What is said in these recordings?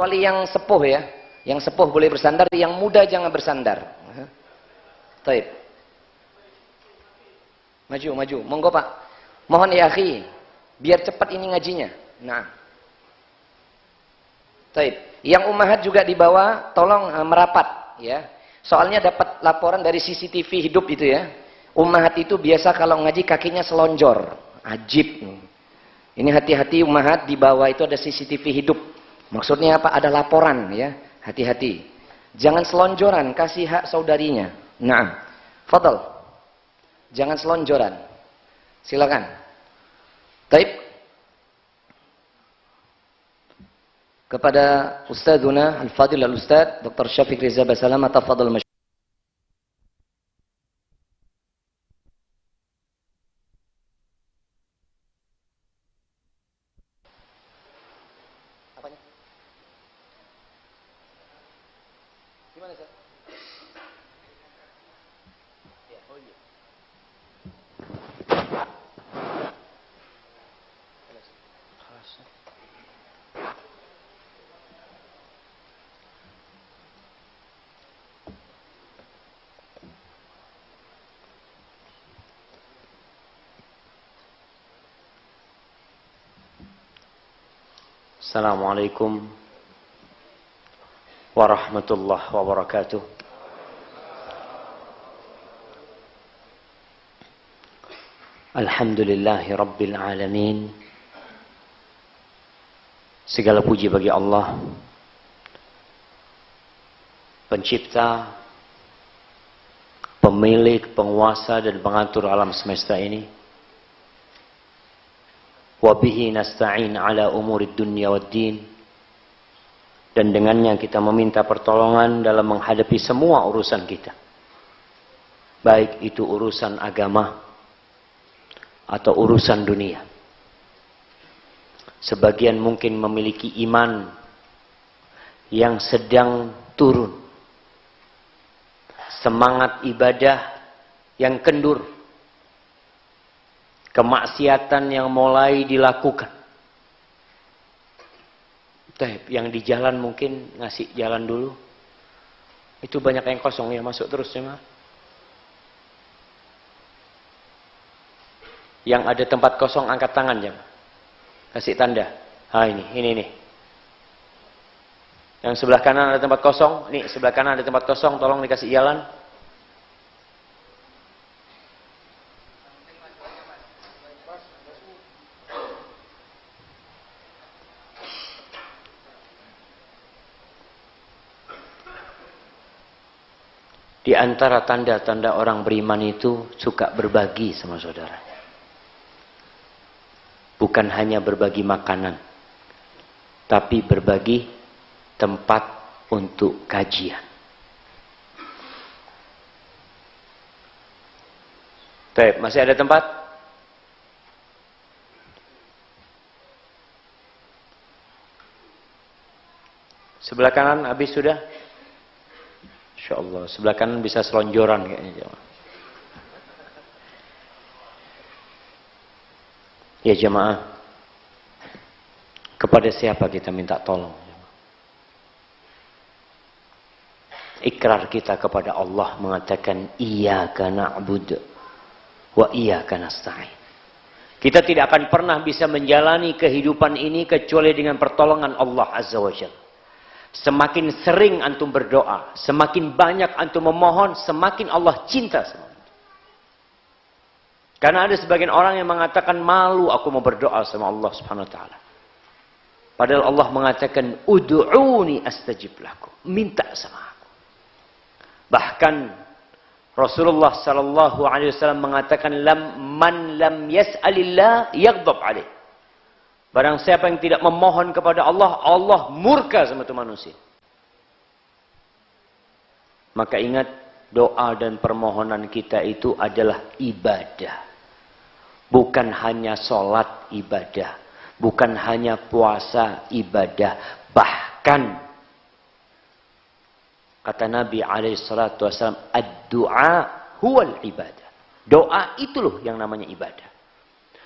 kecuali yang sepuh ya. Yang sepuh boleh bersandar, yang muda jangan bersandar. Taib. Maju. Monggo Pak. Mohon ya akhi, biar cepat ini ngajinya. Nah. Taib. Yang ummahat juga dibawa, tolong merapat ya. Soalnya dapat laporan dari CCTV hidup itu ya. Ummahat itu biasa kalau ngaji kakinya selonjor. Ajib. Ini hati-hati ummahat, di bawah itu ada CCTV hidup. Maksudnya apa? Ada laporan ya. Hati-hati. Jangan selonjoran, kasih hak saudarinya. Nah, fadal. Jangan selonjoran. Silakan. Taib. Kepada Ustadzuna Al-Fadil Al-Ustadz Dr. Syafiq Riza Basalam, tafadhal. Gimana, Ustaz? Ya, oh iya. Assalamualaikum warahmatullahi wabarakatuh. Alhamdulillahi rabbil alamin. Segala puji bagi Allah, pencipta, pemilik, penguasa dan pengatur alam semesta ini. Wabihi nasta'in ala umurid dunya waddin. Dan dengannya kita meminta pertolongan dalam menghadapi semua urusan kita. Baik itu urusan agama atau urusan dunia. Sebagian mungkin memiliki iman yang sedang turun. Semangat ibadah yang kendur. Kemaksiatan yang mulai dilakukan. Yang di jalan mungkin ngasih jalan dulu. Itu banyak yang kosong ya, masuk terus ya Ma. Yang ada tempat kosong angkat tangan ya Ma. Kasih tanda. Ini nih. Yang sebelah kanan ada tempat kosong. Nih sebelah kanan ada tempat kosong, tolong dikasih jalan. Di antara tanda-tanda orang beriman itu suka berbagi sama saudaranya. Bukan hanya berbagi makanan, tapi berbagi tempat untuk kajian. Baik, masih ada tempat? Sebelah kanan habis sudah? InsyaAllah. Sebelah kanan bisa selonjoran kayaknya. Ya jemaah. Kepada siapa kita minta tolong? Ikrar kita kepada Allah mengatakan iyyaka na'budu wa iyyaka nasta'in. Kita tidak akan pernah bisa menjalani kehidupan ini kecuali dengan pertolongan Allah Azza wa Jalla. Semakin sering antum berdoa, semakin banyak antum memohon, semakin Allah cinta sama antum. Karena ada sebagian orang yang mengatakan malu aku mau berdoa sama Allah Subhanahu wa taala. Padahal Allah mengatakan ud'uuni astajib lakum, minta sama aku. Bahkan Rasulullah sallallahu alaihi wasallam mengatakan man lam yas'alillah yaghdab alaih. Barang siapa yang tidak memohon kepada Allah, Allah murka sama itu manusia. Maka ingat, doa dan permohonan kita itu adalah ibadah. Bukan hanya sholat ibadah. Bukan hanya puasa ibadah. Bahkan, kata Nabi SAW, ad-du'a huwal ibadah. Doa itu loh yang namanya ibadah.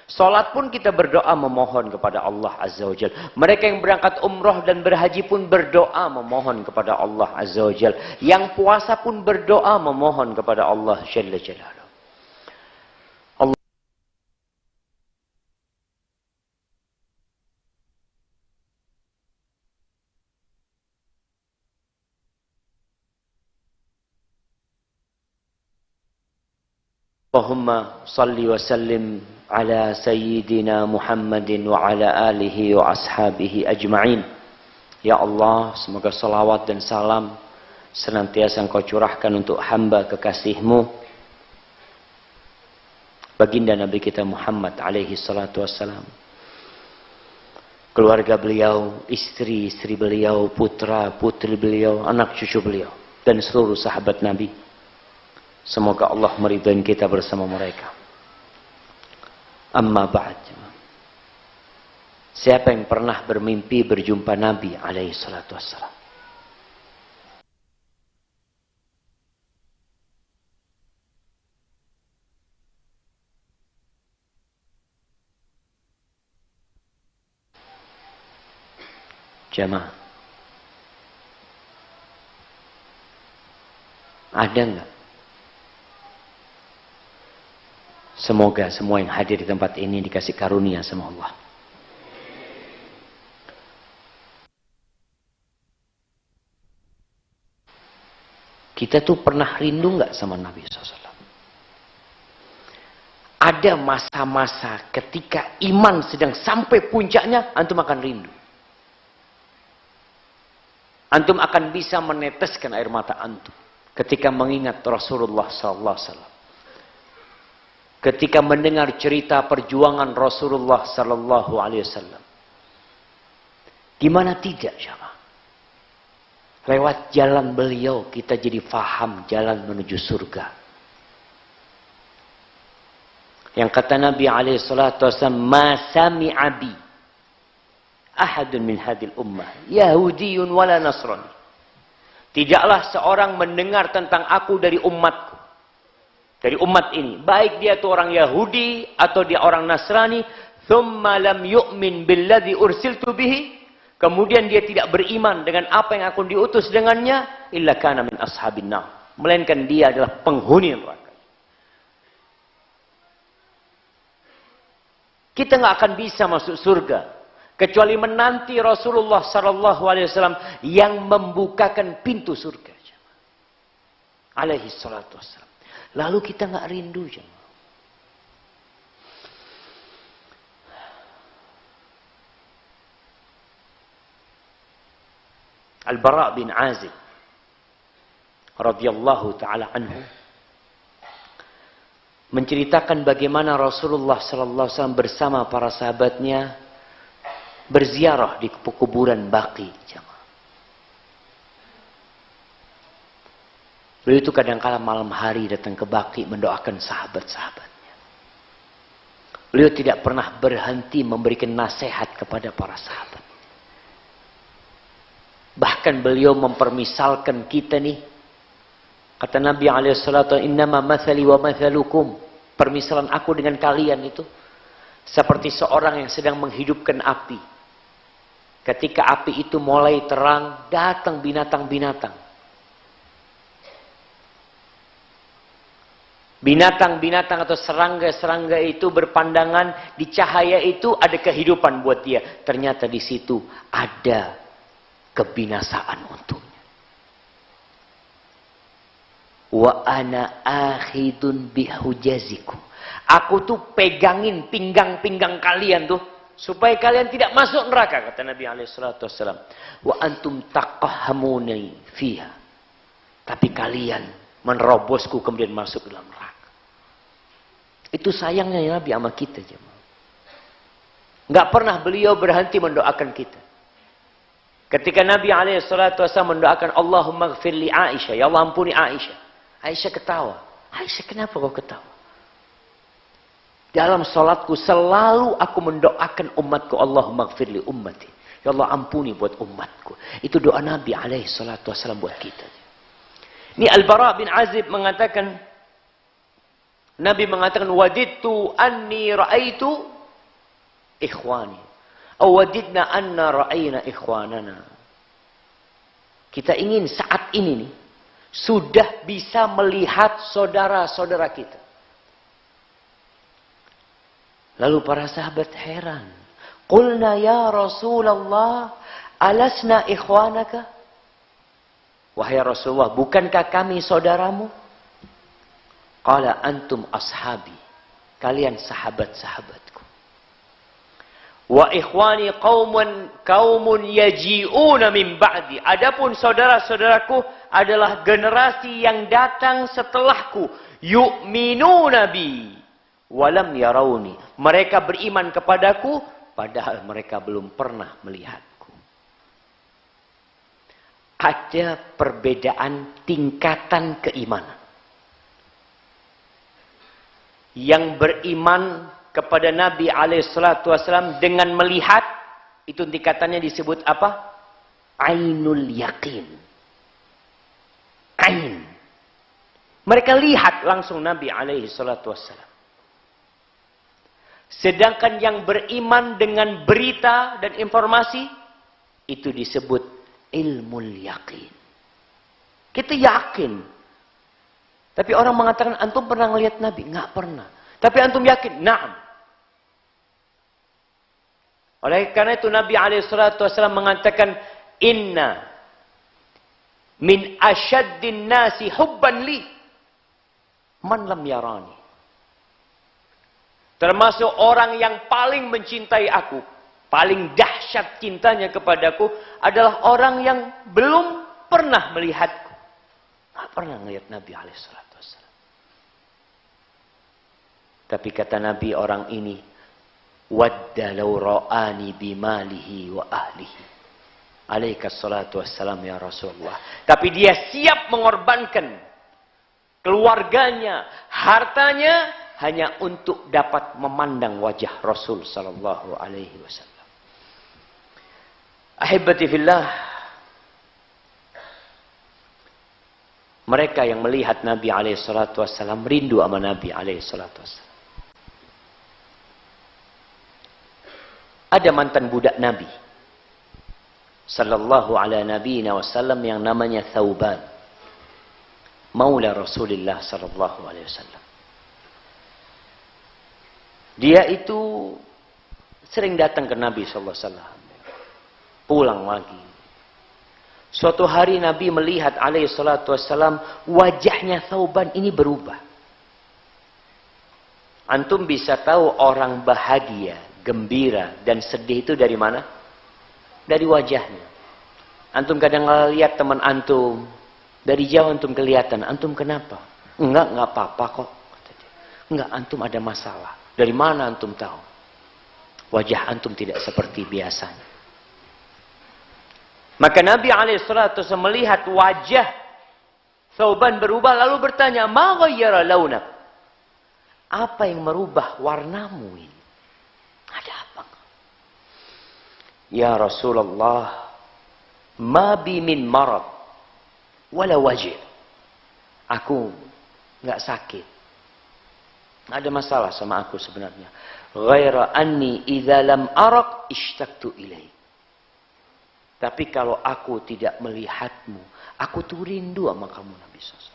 Salat pun kita berdoa memohon kepada Allah Azza wa Jal. Mereka yang berangkat umrah dan berhaji pun berdoa memohon kepada Allah Azza wa Jal. Yang puasa pun berdoa memohon kepada Allah Jalla Jalaluh. Allahumma salli wa sallim ala sayyidina Muhammadin wa ala alihi wa ashabihi ajma'in. Ya Allah, semoga salawat dan salam senantiasa Engkau curahkan untuk hamba kekasih-Mu, baginda Nabi kita Muhammad alaihi salatu wassalam. Keluarga beliau, istri-istri beliau, putra-putri beliau, anak cucu beliau, dan seluruh sahabat Nabi. Semoga Allah meridhai kita bersama mereka. Amma ba'd. Siapa yang pernah bermimpi berjumpa Nabi alaihi salatu wassalam? Jamaah. Ada enggak? Semoga semua yang hadir di tempat ini dikasih karunia sama Allah. Kita tuh pernah rindu nggak sama Nabi SAW? Ada masa-masa ketika iman sedang sampai puncaknya, antum akan rindu. Antum akan bisa meneteskan air mata antum ketika mengingat Rasulullah SAW. Ketika mendengar cerita perjuangan Rasulullah sallallahu alaihi wasallam. Gimana tidak, jamaah? Lewat jalan beliau kita jadi faham jalan menuju surga. Yang kata Nabi alaihi salatu wasallam, "Ma sami'a bi ahadun min hadil ummah, Yahudiyyun wala Nasrani." Tidaklah seorang mendengar tentang aku dari umatku. Dari umat ini, baik dia itu orang Yahudi atau dia orang Nasrani, thumma lam yu'min billadzi ursiltu bihi, kemudian dia tidak beriman dengan apa yang aku diutus dengannya, illa kana min ashabin nar, melainkan dia adalah penghuni neraka. Kita nggak akan bisa masuk surga kecuali menanti Rasulullah sallallahu alaihi wasallam yang membukakan pintu surga. Alaihi salatu wassalam. Lalu kita nggak rindu, jemaah. Al-Bara' bin Azib radhiyallahu taala anhu menceritakan bagaimana Rasulullah sallallahu alaihi wasallam bersama para sahabatnya berziarah di kuburan Baqi, jemaah. Beliau itu kadang-kala malam hari datang ke Baqi mendoakan sahabat-sahabatnya. Beliau tidak pernah berhenti memberikan nasihat kepada para sahabat. Bahkan beliau mempermisalkan kita nih. Kata Nabi alaihissalatu, "Innama mathali wa mathalukum." Permisalan aku dengan kalian itu seperti seorang yang sedang menghidupkan api. Ketika api itu mulai terang, datang binatang-binatang. Binatang-binatang atau serangga-serangga itu berpandangan di cahaya itu ada kehidupan buat dia. Ternyata di situ ada kebinasaan untuknya. Wa ana akhidun bihujazikum. Aku tuh pegangin pinggang-pinggang kalian tuh supaya kalian tidak masuk neraka, kata Nabi alaihi salatu wasallam. Wa antum taqahhamuni fiha. Tapi kalian menerobosku kemudian masuk ke dalam neraka. Itu sayangnya ya Nabi sama kita, jemaah. Nggak pernah beliau berhenti mendoakan kita. Ketika Nabi alaihissalatu wassalam mendoakan Allahumma gfir li Aisyah, ya Allah ampuni Aisyah. Aisyah ketawa. Aisyah, kenapa kau ketawa? Dalam salatku selalu aku mendoakan umatku, Allahumma gfir li ummati. Ya Allah ampuni buat umatku. Itu doa Nabi alaihissalatu wassalam buat kita. Ini Al-Bara' bin Azib mengatakan, Nabi mengatakan, "Wadidtu anni ra'aitu ikhwani. Awadidna anna ra'ayna ikhwanana. Kita ingin saat ini nih, sudah bisa melihat saudara-saudara kita. Lalu para sahabat heran. Qulna ya Rasulullah, alasna ikhwanaka? Wahai Rasulullah, bukankah kami saudaramu? Qala antum ashabi. Kalian sahabat-sahabatku. Wa ikhwani qaumun yaji'una min ba'di. Adapun saudara-saudaraku adalah generasi yang datang setelahku. Yu'minuna bi walam yarawni. Mereka beriman kepadaku padahal mereka belum pernah melihatku. Ada perbedaan tingkatan keimanan. Yang beriman kepada Nabi SAW dengan melihat, itu tingkatannya disebut apa? Ainul yakin. Ain. Mereka lihat langsung Nabi SAW. Sedangkan yang beriman dengan berita dan informasi, itu disebut ilmul yakin. Kita yakin. Tapi orang mengatakan, antum pernah melihat Nabi? Enggak pernah. Tapi antum yakin? Naam. Oleh karena itu Nabi SAW mengatakan, inna min asyaddin nasi hubban li man lam yarani. Termasuk orang yang paling mencintai aku, paling dahsyat cintanya kepadaku adalah orang yang belum pernah melihatku. Nggak pernah melihat Nabi SAW. Tapi kata Nabi, orang ini wadda law ra'ani bimalihi wa ahlihi. Alaika salatu wassalam ya Rasulullah. Tapi dia siap mengorbankan keluarganya, hartanya hanya untuk dapat memandang wajah Rasul sallallahu alaihi wasallam. Ahibati fillah, mereka yang melihat Nabi alaihi salatu wassalam rindu sama Nabi alaihi salatu wassalam. Ada mantan budak Nabi sallallahu ala nabiyina wasallam yang namanya Thauban, maula Rasulullah sallallahu alaihi wasallam. Dia itu sering datang ke Nabi sallallahu alaihi wasallam. Pulang lagi. Suatu hari Nabi melihat alaihi salatu wasallam, wajahnya Thauban ini berubah. Antum bisa tahu orang bahagia, gembira dan sedih itu dari mana? Dari wajahnya. Antum kadang lihat teman antum, dari jauh antum kelihatan, antum kenapa? Enggak apa-apa kok. Enggak, antum ada masalah. Dari mana antum tahu? Wajah antum tidak seperti biasanya. Maka Nabi SAW melihat wajah Thauban berubah lalu bertanya, "Ma ghayyara launak?" Apa yang merubah warnamu ini? Ada apa? Ya Rasulullah, ma bi min marad wala wajh. Aku enggak sakit. Ada masalah sama aku sebenarnya. Ghaira anni idza lam arak ishtaqtu ilaik. Tapi kalau aku tidak melihatmu, aku tuh rindu sama kamu Nabi SAW.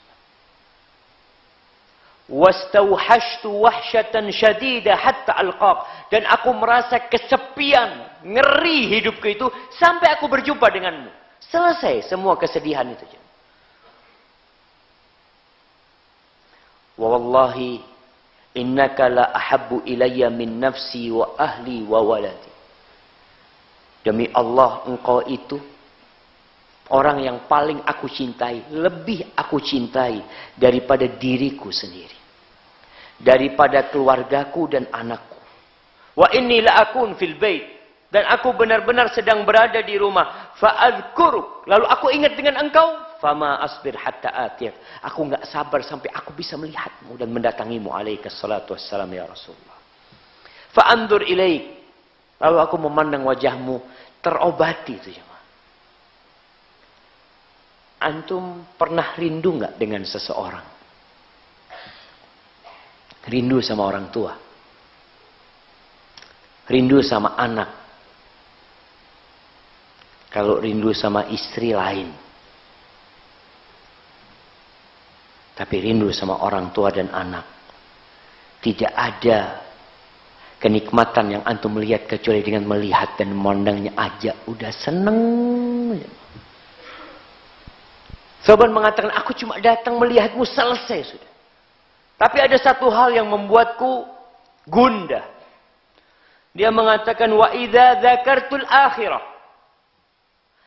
Wastauhashtu wahsyatan syadida hatta alqaq. Dan aku merasa kesepian, ngeri hidupku itu sampai aku berjumpa denganmu. Selesai semua kesedihan itu. Wa wallahi innaka la ahabbu ilayya min nafsi wa ahli wa waladi. Demi Allah, engkau itu orang yang paling aku cintai, lebih aku cintai daripada diriku sendiri, daripada keluargaku dan anakku. Wa inni la akun fil bait, dan aku benar-benar sedang berada di rumah. Fa'adhkuruk, lalu aku ingat dengan engkau. Fama asbir hatta atiyak, aku enggak sabar sampai aku bisa melihatmu dan mendatangimu alaika salatu wassalam ya Rasulullah. Fa'andur ilaik, lalu aku memandang wajahmu, terobati itu jemaah. Antum pernah rindu enggak dengan seseorang? Rindu sama orang tua. rindu sama anak. Kalau rindu sama istri lain. Tapi rindu sama orang tua dan anak. Tidak ada kenikmatan yang antum melihat kecuali dengan melihat dan memandangnya aja udah seneng. Sauban mengatakan, aku cuma datang melihatmu, selesai sudah. Tapi ada satu hal yang membuatku gundah. Dia mengatakan, wa idza dzakartul akhirah.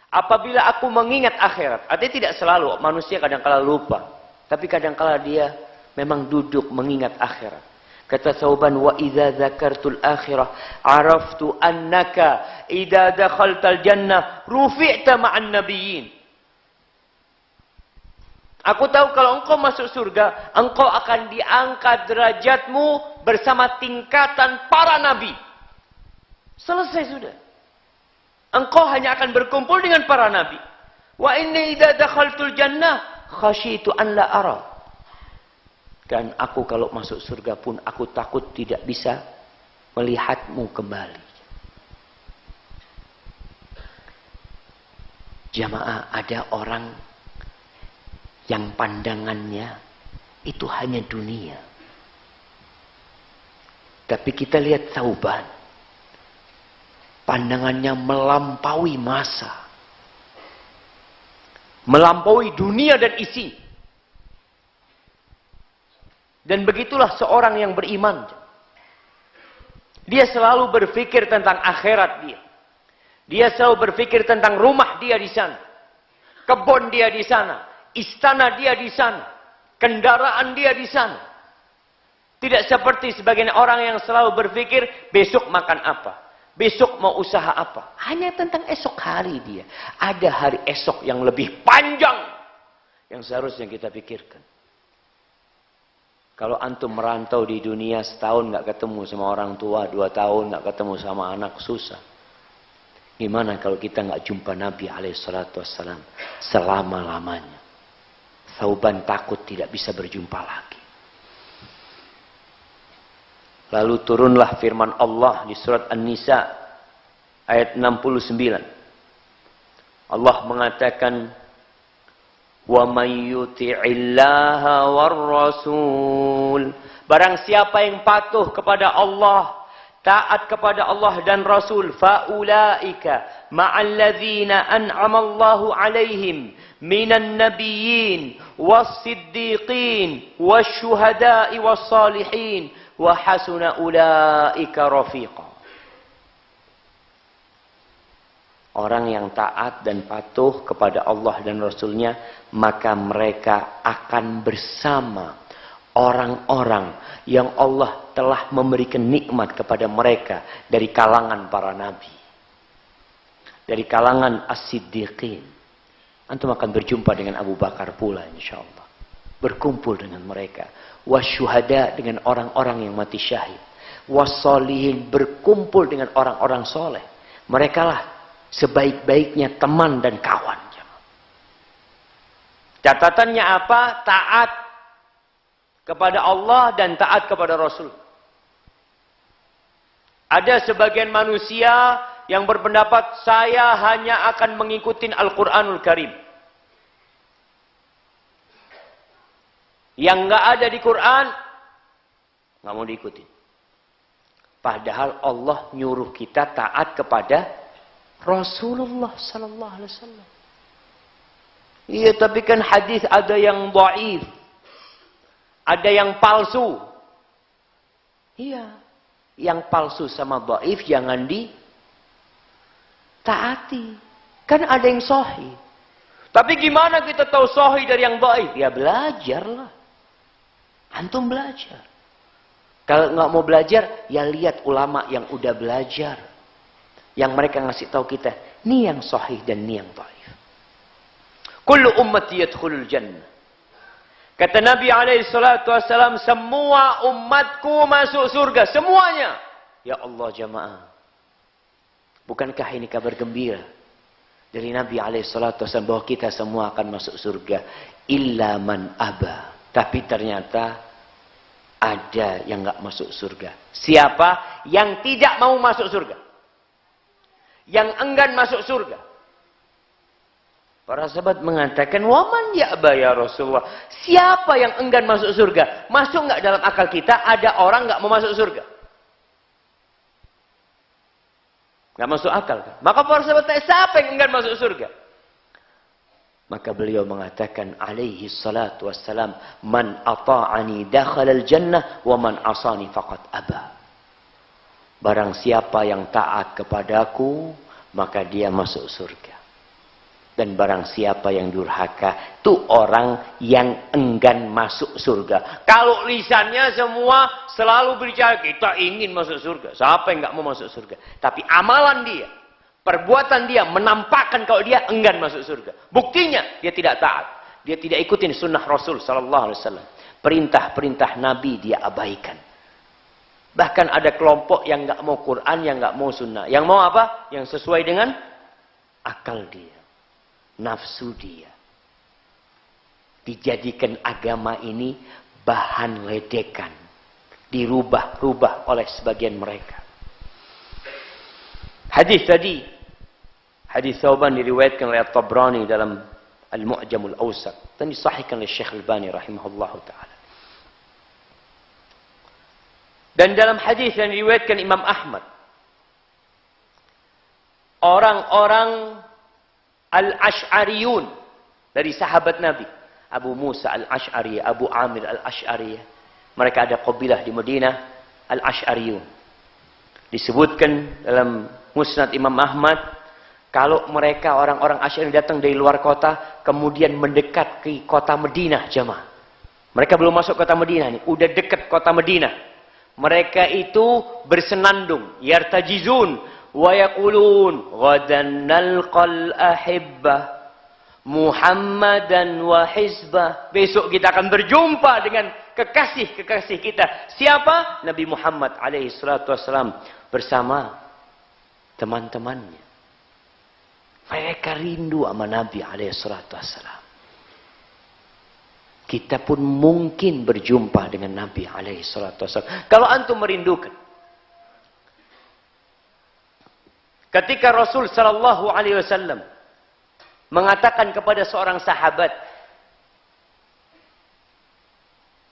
Apabila aku mengingat akhirat. Artinya tidak selalu, manusia kadang-kala lupa. Tapi kadang-kala dia memang duduk mengingat akhirat. Kata Sauban, wa idza dzakartul akhirah araftu annaka idza dakhaltal jannah rufi'ta ma'an nabiyyin. Aku tahu kalau engkau masuk surga, engkau akan diangkat derajatmu bersama tingkatan para nabi. Selesai sudah. Engkau hanya akan berkumpul dengan para nabi. Wa inni idza dakhaltul jannah khasyitu an la ara. Dan aku kalau masuk surga pun aku takut tidak bisa melihatmu kembali. Jamaah, ada orang yang pandangannya itu hanya dunia. Tapi kita lihat Sauban. Pandangannya melampaui masa. Melampaui dunia dan isi. Dan begitulah seorang yang beriman. Dia selalu berpikir tentang akhirat dia. Dia selalu berpikir tentang rumah dia di sana. Kebun dia di sana. Istana dia di sana. Kendaraan dia di sana. Tidak seperti sebagian orang yang selalu berpikir besok makan apa. Besok mau usaha apa. Hanya tentang esok hari dia. Ada hari esok yang lebih panjang. Yang seharusnya kita pikirkan. Kalau antum merantau di dunia setahun nggak ketemu sama orang tua, 2 tahun nggak ketemu sama anak, susah. Gimana kalau kita nggak jumpa Nabi alaihissalam selama-lamanya? Sauban takut tidak bisa berjumpa lagi. Lalu turunlah firman Allah di surat An-Nisa ayat 69. Allah mengatakan, wa may yuti'illaha war rasul. Barang siapa yang patuh kepada Allah, taat kepada Allah dan Rasul, faulaika ma'al ladzina an'ama Allahu 'alaihim minan nabiyyin was-siddiqin wasyuhada'i was-salihin wa hasuna ulaika rafiqa. Orang yang taat dan patuh kepada Allah dan Rasulnya, maka mereka akan bersama orang-orang yang Allah telah memberikan nikmat kepada mereka dari kalangan para nabi. Dari kalangan as-siddiqin. Antum akan berjumpa dengan Abu Bakar pula insyaAllah. Berkumpul dengan mereka. Wasyuhada dengan orang-orang yang mati syahid. Wassalihin berkumpul dengan orang-orang soleh. Mereka lah sebaik-baiknya teman dan kawan. Catatannya apa? Taat kepada Allah dan taat kepada Rasul. Ada sebagian manusia yang berpendapat saya hanya akan mengikuti Al-Quranul Karim. Yang nggak ada di Quran nggak mau diikuti. Padahal Allah nyuruh kita taat kepada Rasulullah sallallahu alaihi wasallam. Iya, tapi kan hadis ada yang dhaif. Ada yang palsu. Iya. Yang palsu sama dhaif jangan ditaati. Kan ada yang sahih. Tapi gimana kita tahu sahih dari yang dhaif? Ya belajarlah. Antum belajar. Kalau nggak mau belajar, ya lihat ulama yang udah belajar. Yang mereka ngasih tahu kita, ini yang sahih dan ini yang dhaif. Kullu ummati yadkhulul jannah. Kata Nabi SAW, semua umatku masuk surga. Semuanya. Ya Allah jamaah. Bukankah ini kabar gembira dari Nabi SAW bahwa kita semua akan masuk surga. Illa man aba. Tapi ternyata Ada yang nggak masuk surga. Siapa yang tidak mau masuk surga? Yang enggan masuk surga. Para sahabat mengatakan, waman ya'ba ya Rasulullah. Siapa yang enggan masuk surga? Masuk nggak dalam akal kita ada orang nggak mau masuk surga? Nggak masuk akal kan? Maka para sahabat tanya, siapa yang enggan masuk surga? Maka beliau mengatakan alaihi salatu wassalam, man ata'ani dakhala al-jannah wa man asani faqad aba. Barang siapa yang taat kepadaku, maka dia masuk surga. Dan barang siapa yang durhaka, itu orang yang enggan masuk surga. Kalau lisannya semua selalu berbicara, kita ingin masuk surga. Siapa yang nggak mau masuk surga? Tapi amalan dia, perbuatan dia menampakkan kalau dia enggan masuk surga. Buktinya dia tidak taat. Dia tidak ikutin sunnah Rasul sallallahu alaihi wasallam. Perintah-perintah Nabi dia abaikan. Bahkan ada kelompok yang nggak mau Quran, yang nggak mau sunnah. Yang mau apa? Yang sesuai dengan akal dia, nafsu dia. Dijadikan agama ini bahan ledekan. Dirubah-rubah oleh sebagian mereka. Hadis tadi, hadis Thauban diriwayatkan oleh At-Tabrani dalam Al-Mu'jamul Awsat dan disahihkan oleh Syekh Al-Albani rahimahullahu taala. Dan dalam hadis yang diriwayatkan Imam Ahmad, orang-orang Al-Ash'ariyun dari sahabat Nabi, Abu Musa Al-Ash'ari, Abu Amir Al-Ash'ari, mereka ada qabilah di Madinah, Al-Ash'ariyun. Disebutkan dalam Musnad Imam Ahmad, kalau mereka orang-orang Asy'ari datang dari luar kota, kemudian mendekat ke kota Madinah, jemaah. Mereka belum masuk kota Madinah nih, udah dekat kota Madinah. Mereka itu bersenandung, yartajizun wa yaqulun ghadan nalqal ahibbah Muhammadan wa hizbah. Besok kita akan berjumpa dengan kekasih-kekasih kita. Siapa? Nabi Muhammad alaihi salatu wassalam bersama teman-temannya. Mereka rindu sama Nabi alaihi salatu wassalam. Kita pun mungkin berjumpa dengan Nabi alaihi salatu wassalam. Kalau antum merindukan. Ketika Rasul sallallahu alaihi wasallam mengatakan kepada seorang sahabat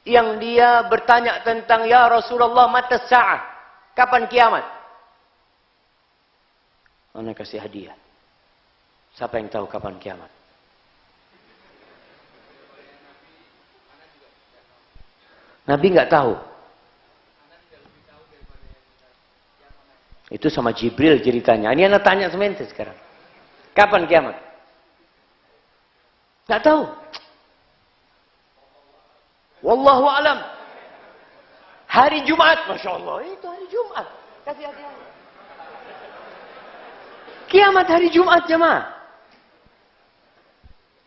yang dia bertanya tentang, ya Rasulullah, mata sa'ah, kapan kiamat? Ana kasih hadiah. Siapa yang tahu kapan kiamat? Nabi nggak tahu. Itu sama Jibril ceritanya. Ini anak tanya sebentar sekarang. Kapan kiamat? Nggak tahu. Wallahu alam. Hari Jumat, masya Allah. Itu hari Jumat. Kasih hadiah. Kiamat hari Jumat, jemaah.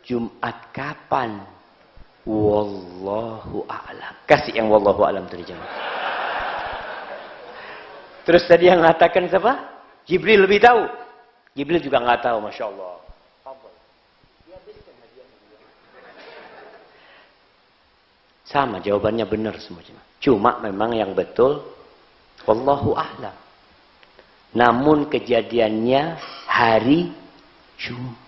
Jumat kapan? Wallahu a'lam. Kasih yang wallahu a'lam terjemah. Terus tadi yang mengatakan siapa? Jibril lebih tahu. Jibril juga nggak tahu, masya Allah. Sama jawabannya benar semua. Cuma memang yang betul wallahu a'lam. Namun kejadiannya hari Jumat.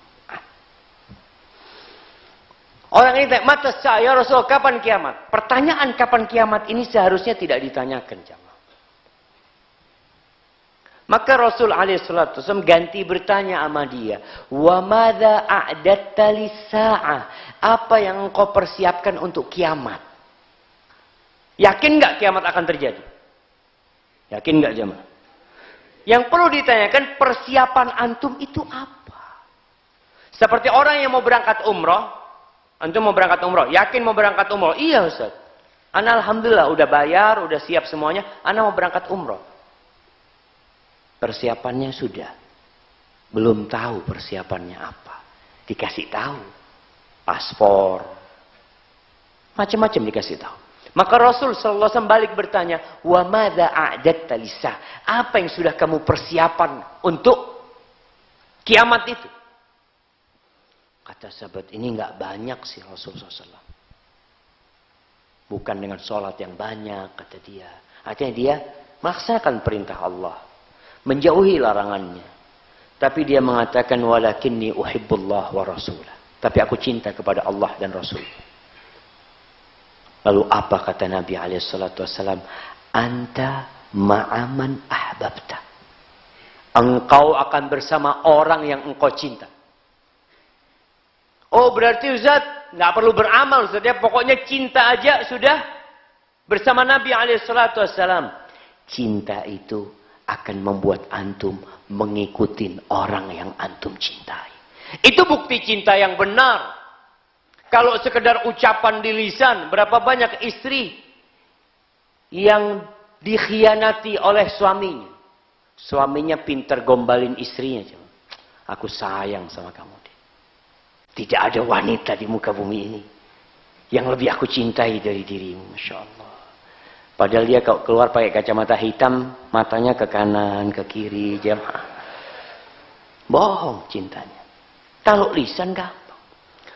Orang ini tanya, mata saya Rasul, kapan kiamat? Pertanyaan kapan kiamat ini seharusnya tidak ditanyakan, jamaah. Maka Rasul alaihissalam ganti bertanya sama dia, wa madza a'datta lis-sa'ah? Apa yang engkau persiapkan untuk kiamat? Yakin nggak kiamat akan terjadi? Yakin nggak, jamaah? Yang perlu ditanyakan, persiapan antum itu apa? Seperti orang yang mau berangkat umroh. Antum mau berangkat umroh, yakin mau berangkat umroh? Iya Ustaz. Ana alhamdulillah udah bayar, udah siap semuanya. Ana mau berangkat umroh. Persiapannya sudah. Belum tahu persiapannya apa. Dikasih tahu. Paspor. Macam-macam dikasih tahu. Maka Rasul sallallahu alaihi wasallam balik bertanya, "Wa madza a'datta lis-sa'ah?" Apa yang sudah kamu persiapan untuk kiamat itu? Kata sahabat, ini nggak banyak sih Rasulullah SAW. Bukan dengan sholat yang banyak, kata dia. Artinya dia melaksanakan perintah Allah. Menjauhi larangannya. Tapi dia mengatakan, walakinni uhibbullah wa rasulah. Tapi aku cinta kepada Allah dan Rasul. Lalu apa kata Nabi SAW? Anta ma'aman ahbabta. Engkau akan bersama orang yang engkau cinta. Oh berarti Ustaz, nggak perlu beramal Ustaz ya. Pokoknya cinta aja sudah bersama Nabi SAW. Cinta itu akan membuat antum mengikuti orang yang antum cintai. Itu bukti cinta yang benar. Kalau sekedar ucapan di lisan, berapa banyak istri yang dikhianati oleh suaminya. Suaminya pintar gombalin istrinya. Aku sayang sama kamu. Tidak ada wanita di muka bumi ini yang lebih aku cintai dari dirimu. Masya Allah. Padahal dia kalau keluar pakai kacamata hitam, matanya ke kanan, ke kiri, jamaah. Bohong cintanya. Kalau lisan gampang.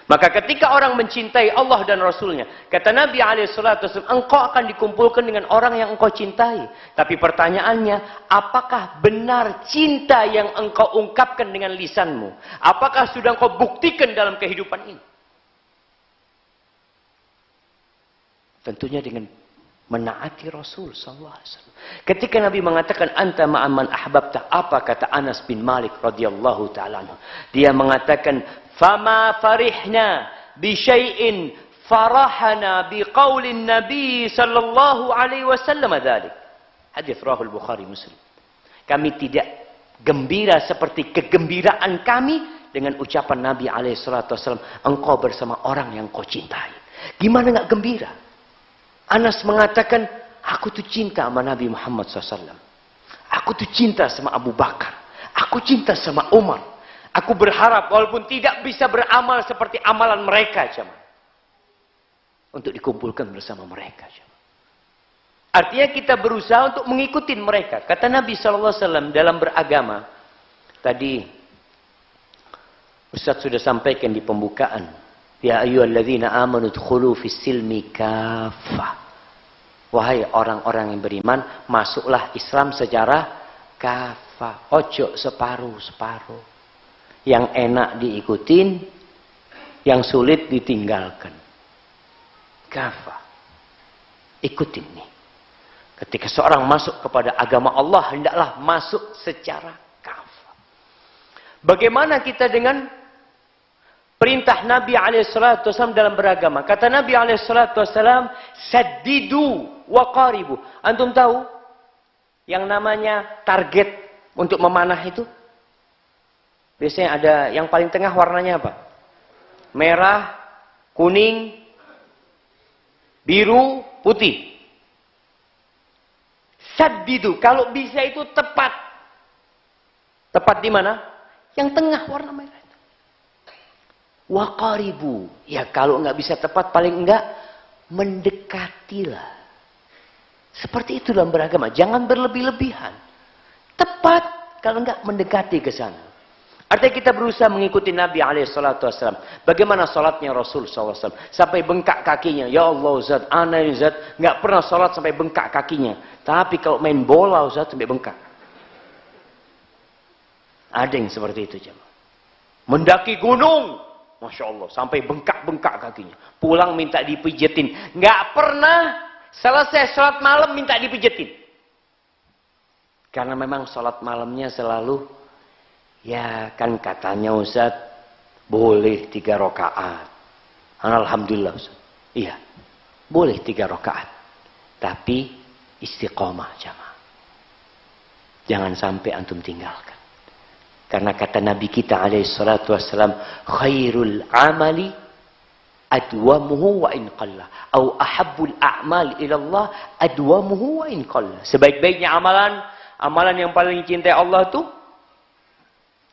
Maka ketika orang mencintai Allah dan Rasulnya, kata Nabi SAW, engkau akan dikumpulkan dengan orang yang engkau cintai. Tapi pertanyaannya, apakah benar cinta yang engkau ungkapkan dengan lisanmu? Apakah sudah engkau buktikan dalam kehidupan ini? Tentunya dengan menaati Rasul SAW. Ketika Nabi mengatakan anta ma'aman ahbabta, apa kata Anas bin Malik radhiyallahu taala anhu? Dia mengatakan fama farihna bi syai'in farahana bi qaulin Nabi sallallahu alaihi wasallam dzalik. Hadis riwayat Bukhari Muslim. Kami tidak gembira seperti kegembiraan kami dengan ucapan Nabi alaihi salatu wasallam, engkau bersama orang yang kau cintai. Gimana enggak gembira? Anas mengatakan, aku tuh cinta sama Nabi Muhammad SAW. Aku tuh cinta sama Abu Bakar. Aku cinta sama Umar. Aku berharap walaupun tidak bisa beramal seperti amalan mereka, jemaah, untuk dikumpulkan bersama mereka. Jemaah. Artinya kita berusaha untuk mengikuti mereka. Kata Nabi SAW dalam beragama. Tadi Ustaz sudah sampaikan di pembukaan. Ya ayyuhalladzina amanu dkhulu fis silmi kaffah. Wahai orang-orang yang beriman, masuklah Islam secara kafah. Ojo separuh-separuh. Yang enak diikutin, yang sulit ditinggalkan. Kafah. Ikutin nih. Ketika seorang masuk kepada agama Allah, hendaklah masuk secara kafah. Bagaimana kita dengan perintah Nabi SAW dalam beragama? Kata Nabi SAW, saddidu wa qaribu. Antum tahu yang namanya target untuk memanah itu? Biasanya ada yang paling tengah warnanya apa? Merah, kuning, biru, putih. Saddidu, kalau bisa itu tepat. Tepat di mana? Yang tengah warna merah. Wa qaribu. Ya kalau nggak bisa tepat, paling enggak mendekatilah. Seperti itu dalam beragama. Jangan berlebih-lebihan. Tepat kalau enggak mendekati ke sana. Artinya kita berusaha mengikuti Nabi SAW. Bagaimana salatnya Rasul SAW? Sampai bengkak kakinya. Ya Allah Ustaz, ana Ustaz, nggak pernah salat sampai bengkak kakinya. Tapi kalau main bola Ustaz sampai bengkak. Ada yang seperti itu jemaah. Mendaki gunung, Masya Allah, sampai bengkak-bengkak kakinya. Pulang minta dipijetin. Nggak pernah selesai sholat malam minta dipijetin. Karena memang sholat malamnya selalu, ya kan katanya Ustaz, boleh 3 rakaat. Alhamdulillah Ustaz. Iya, boleh 3 rakaat. Tapi istiqomah jamaah. Jangan sampai antum tinggalkan. Karena kata Nabi kita alaihi salatu wassalam, khairul amali adwamuhu wa in qalla. Au ahabbul a'mal ila Allah adwamuhu wa in qalla. Sebaik-baiknya amalan, amalan yang paling dicintai Allah itu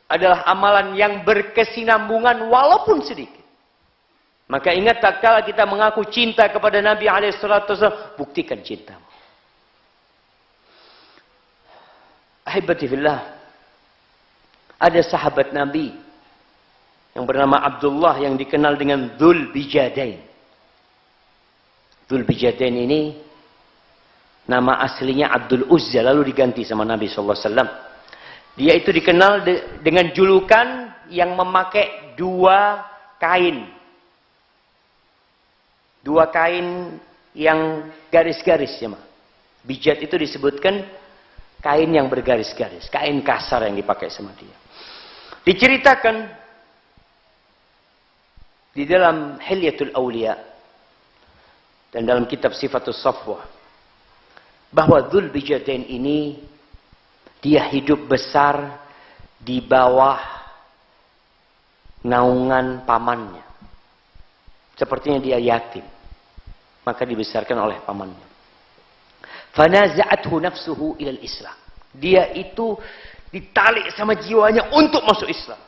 adalah amalan yang berkesinambungan walaupun sedikit. Maka ingat tak kala kita mengaku cinta kepada Nabi alaihi salatu wassalam, buktikan cintamu. Ahibati fillah. Ada sahabat Nabi yang bernama Abdullah yang dikenal dengan Dzul Bijadain. Dzulbijadain ini nama aslinya Abdul Uzza, lalu diganti sama Nabi sallallahu alaihi wasallam. Dia itu dikenal dengan julukan yang memakai dua kain. Dua kain yang garis-garis ya, Bijad itu disebutkan kain yang bergaris-garis, kain kasar yang dipakai sama dia. Diceritakan di dalam Hilyatul Awliya dan dalam kitab Sifatus Safwah bahwa Dzulbijadain ini dia hidup besar di bawah naungan pamannya. Sepertinya dia yatim, maka dibesarkan oleh pamannya. Fanaza'athu nafsuhu ilal Islam. Dia itu ditarik sama jiwanya untuk masuk Islam.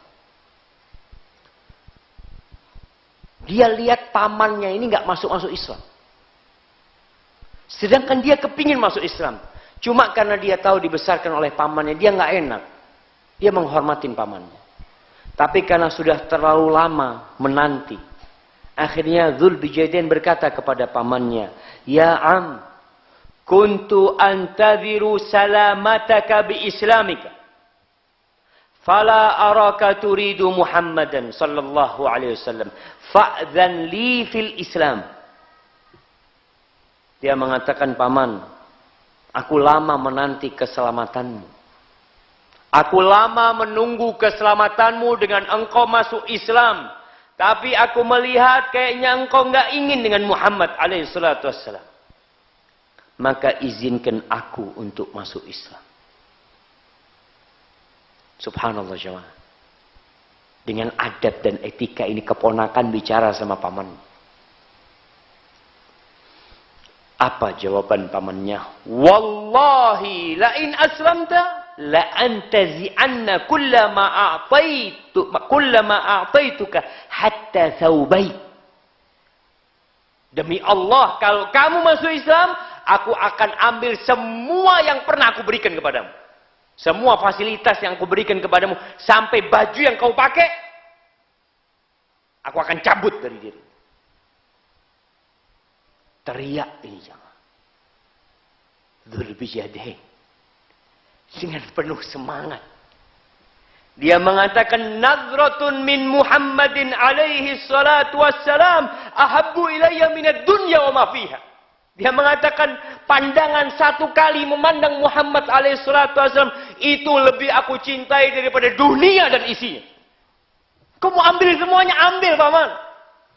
Dia lihat pamannya ini nggak masuk Islam. Sedangkan dia kepingin masuk Islam. Cuma karena dia tahu dibesarkan oleh pamannya, dia nggak enak. Dia menghormatin pamannya. Tapi karena sudah terlalu lama menanti, akhirnya Dzulbijadain berkata kepada pamannya, "Ya am, kuntu antadhiru salamataka bi islamika. Fala araka turidu Muhammadan sallallahu alaihi wasallam. Fa'dhan li fil Islam." Dia mengatakan, "Paman, aku lama menanti keselamatanmu. Aku lama menunggu keselamatanmu dengan engkau masuk Islam. Tapi aku melihat kayaknya engkau nggak ingin dengan Muhammad alaihi salatu wassalam. Maka izinkan aku untuk masuk Islam." Subhanallah jemaah. Dengan adab dan etika ini keponakan bicara sama paman. Apa jawaban pamannya? "Wallahi la in aslamta la antazi'anna kullama a'taituka hatta thawbayk." Demi Allah, kalau kamu masuk Islam, aku akan ambil semua yang pernah aku berikan kepadamu. Semua fasilitas yang aku berikan kepadamu, sampai baju yang kau pakai, aku akan cabut dari diri. Teriak ini jangan. Dzulbijadain dengan penuh semangat. Dia mengatakan, "Nadratun min Muhammadin alaihi salatu wassalam ahabbu ilayya minad dunya wa ma fiha." Dia mengatakan, pandangan satu kali memandang Muhammad alaihi salatu wassalam itu lebih aku cintai daripada dunia dan isinya. Kau mau ambil semuanya, ambil paman.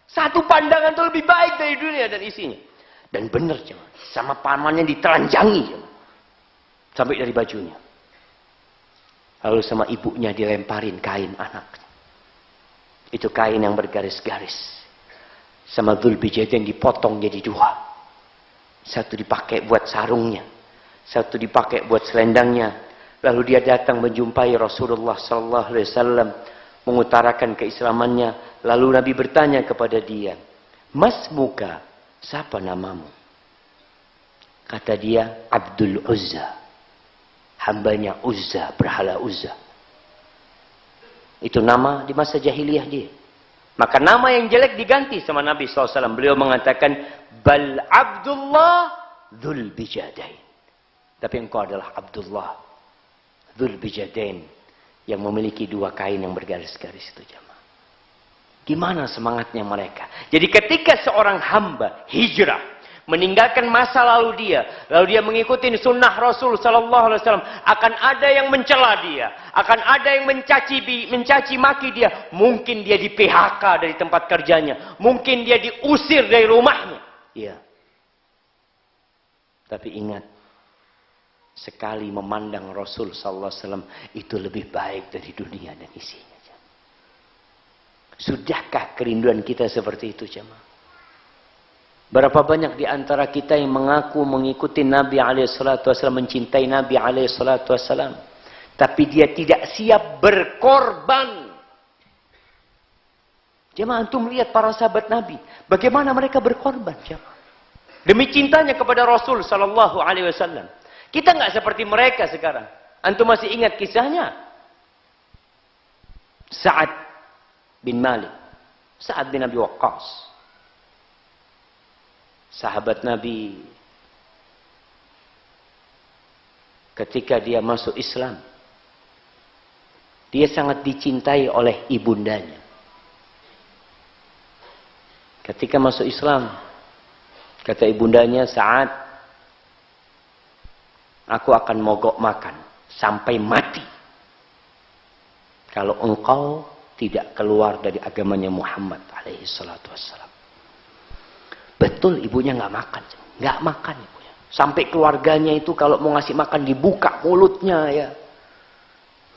Satu pandangan itu lebih baik dari dunia dan isinya. Dan benar cuman, sama pamannya ditelanjangi cuman. Sampai dari bajunya. Lalu sama ibunya dilemparin kain anak. Itu kain yang bergaris-garis. Sama Dzulbijadain dipotong jadi dua. Satu dipakai buat sarungnya. Satu dipakai buat selendangnya. Lalu dia datang menjumpai Rasulullah sallallahu alaihi wasallam, mengutarakan keislamannya. Lalu Nabi bertanya kepada dia, "Mas muka, siapa namamu?" Kata dia, "Abdul Uzza." Hambanya Uzza, berhala Uzza. Itu nama di masa jahiliyah dia. Maka nama yang jelek diganti sama Nabi SAW. Beliau mengatakan, "Bal Abdullah Dzulbijadain." Tapi engkau adalah Abdullah Dzulbijadain yang memiliki dua kain yang bergaris-garis itu jemaah. Gimana semangatnya mereka? Jadi ketika seorang hamba hijrah, meninggalkan masa lalu dia, lalu dia mengikuti sunnah Rasul sallallahu alaihi wasallam, akan ada yang mencela dia, akan ada yang mencaci maki dia, mungkin dia di PHK dari tempat kerjanya, mungkin dia diusir dari rumahnya. Iya. Tapi ingat, sekali memandang Rasul sallallahu alaihi wasallam itu lebih baik dari dunia dan isinya. Sudahkah kerinduan kita seperti itu, jemaah? Berapa banyak di antara kita yang mengaku mengikuti Nabi SAW, mencintai Nabi SAW, tapi dia tidak siap berkorban. Jemaah, antum lihat para sahabat Nabi, bagaimana mereka berkorban, jemaah, demi cintanya kepada Rasul Sallallahu Alaihi Wasallam. Kita nggak seperti mereka sekarang. Antum masih ingat kisahnya? Sa'ad bin Malik, Sa'ad bin Abi Waqqas. sahabat Nabi ketika dia masuk Islam, dia sangat dicintai oleh ibundanya. Ketika masuk Islam, kata ibundanya, "Sa'ad, aku akan mogok makan sampai mati kalau engkau tidak keluar dari agamanya Muhammad alaihi salatu wassalam." Betul, ibunya nggak makan, nggak makan ibunya. Sampai keluarganya itu kalau mau ngasih makan dibuka mulutnya ya,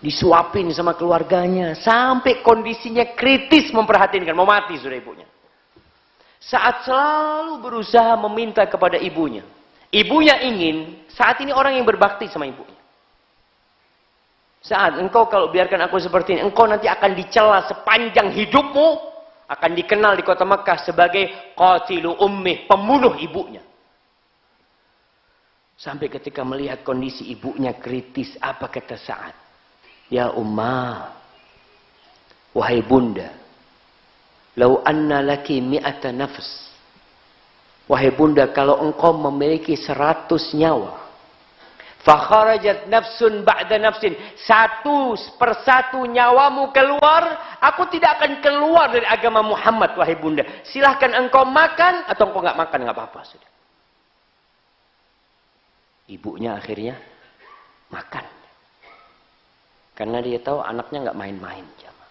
disuapin sama keluarganya, sampai kondisinya kritis memperhatinkan, mau mati sudah ibunya. Saat selalu berusaha meminta kepada ibunya. Ibunya ingin saat ini orang yang berbakti sama ibunya. Saat engkau kalau biarkan aku seperti ini, engkau nanti akan dicela sepanjang hidupmu, akan dikenal di kota Makkah sebagai qatilu ummih, pembunuh ibunya. Sampai ketika melihat kondisi ibunya kritis, apa kata Sa'ad? "Ya ummah, wahai bunda, lau anna laki mi'ata nafs." Wahai bunda, kalau engkau memiliki 100 nyawa, fakharajat nafsun ba'da nafsin, satu persatu nyawamu keluar, aku tidak akan keluar dari agama Muhammad, wahai bunda. Silahkan engkau makan atau engkau nggak makan, nggak apa-apa sudah. Ibunya akhirnya makan, karena dia tahu anaknya nggak main-main, jamaah.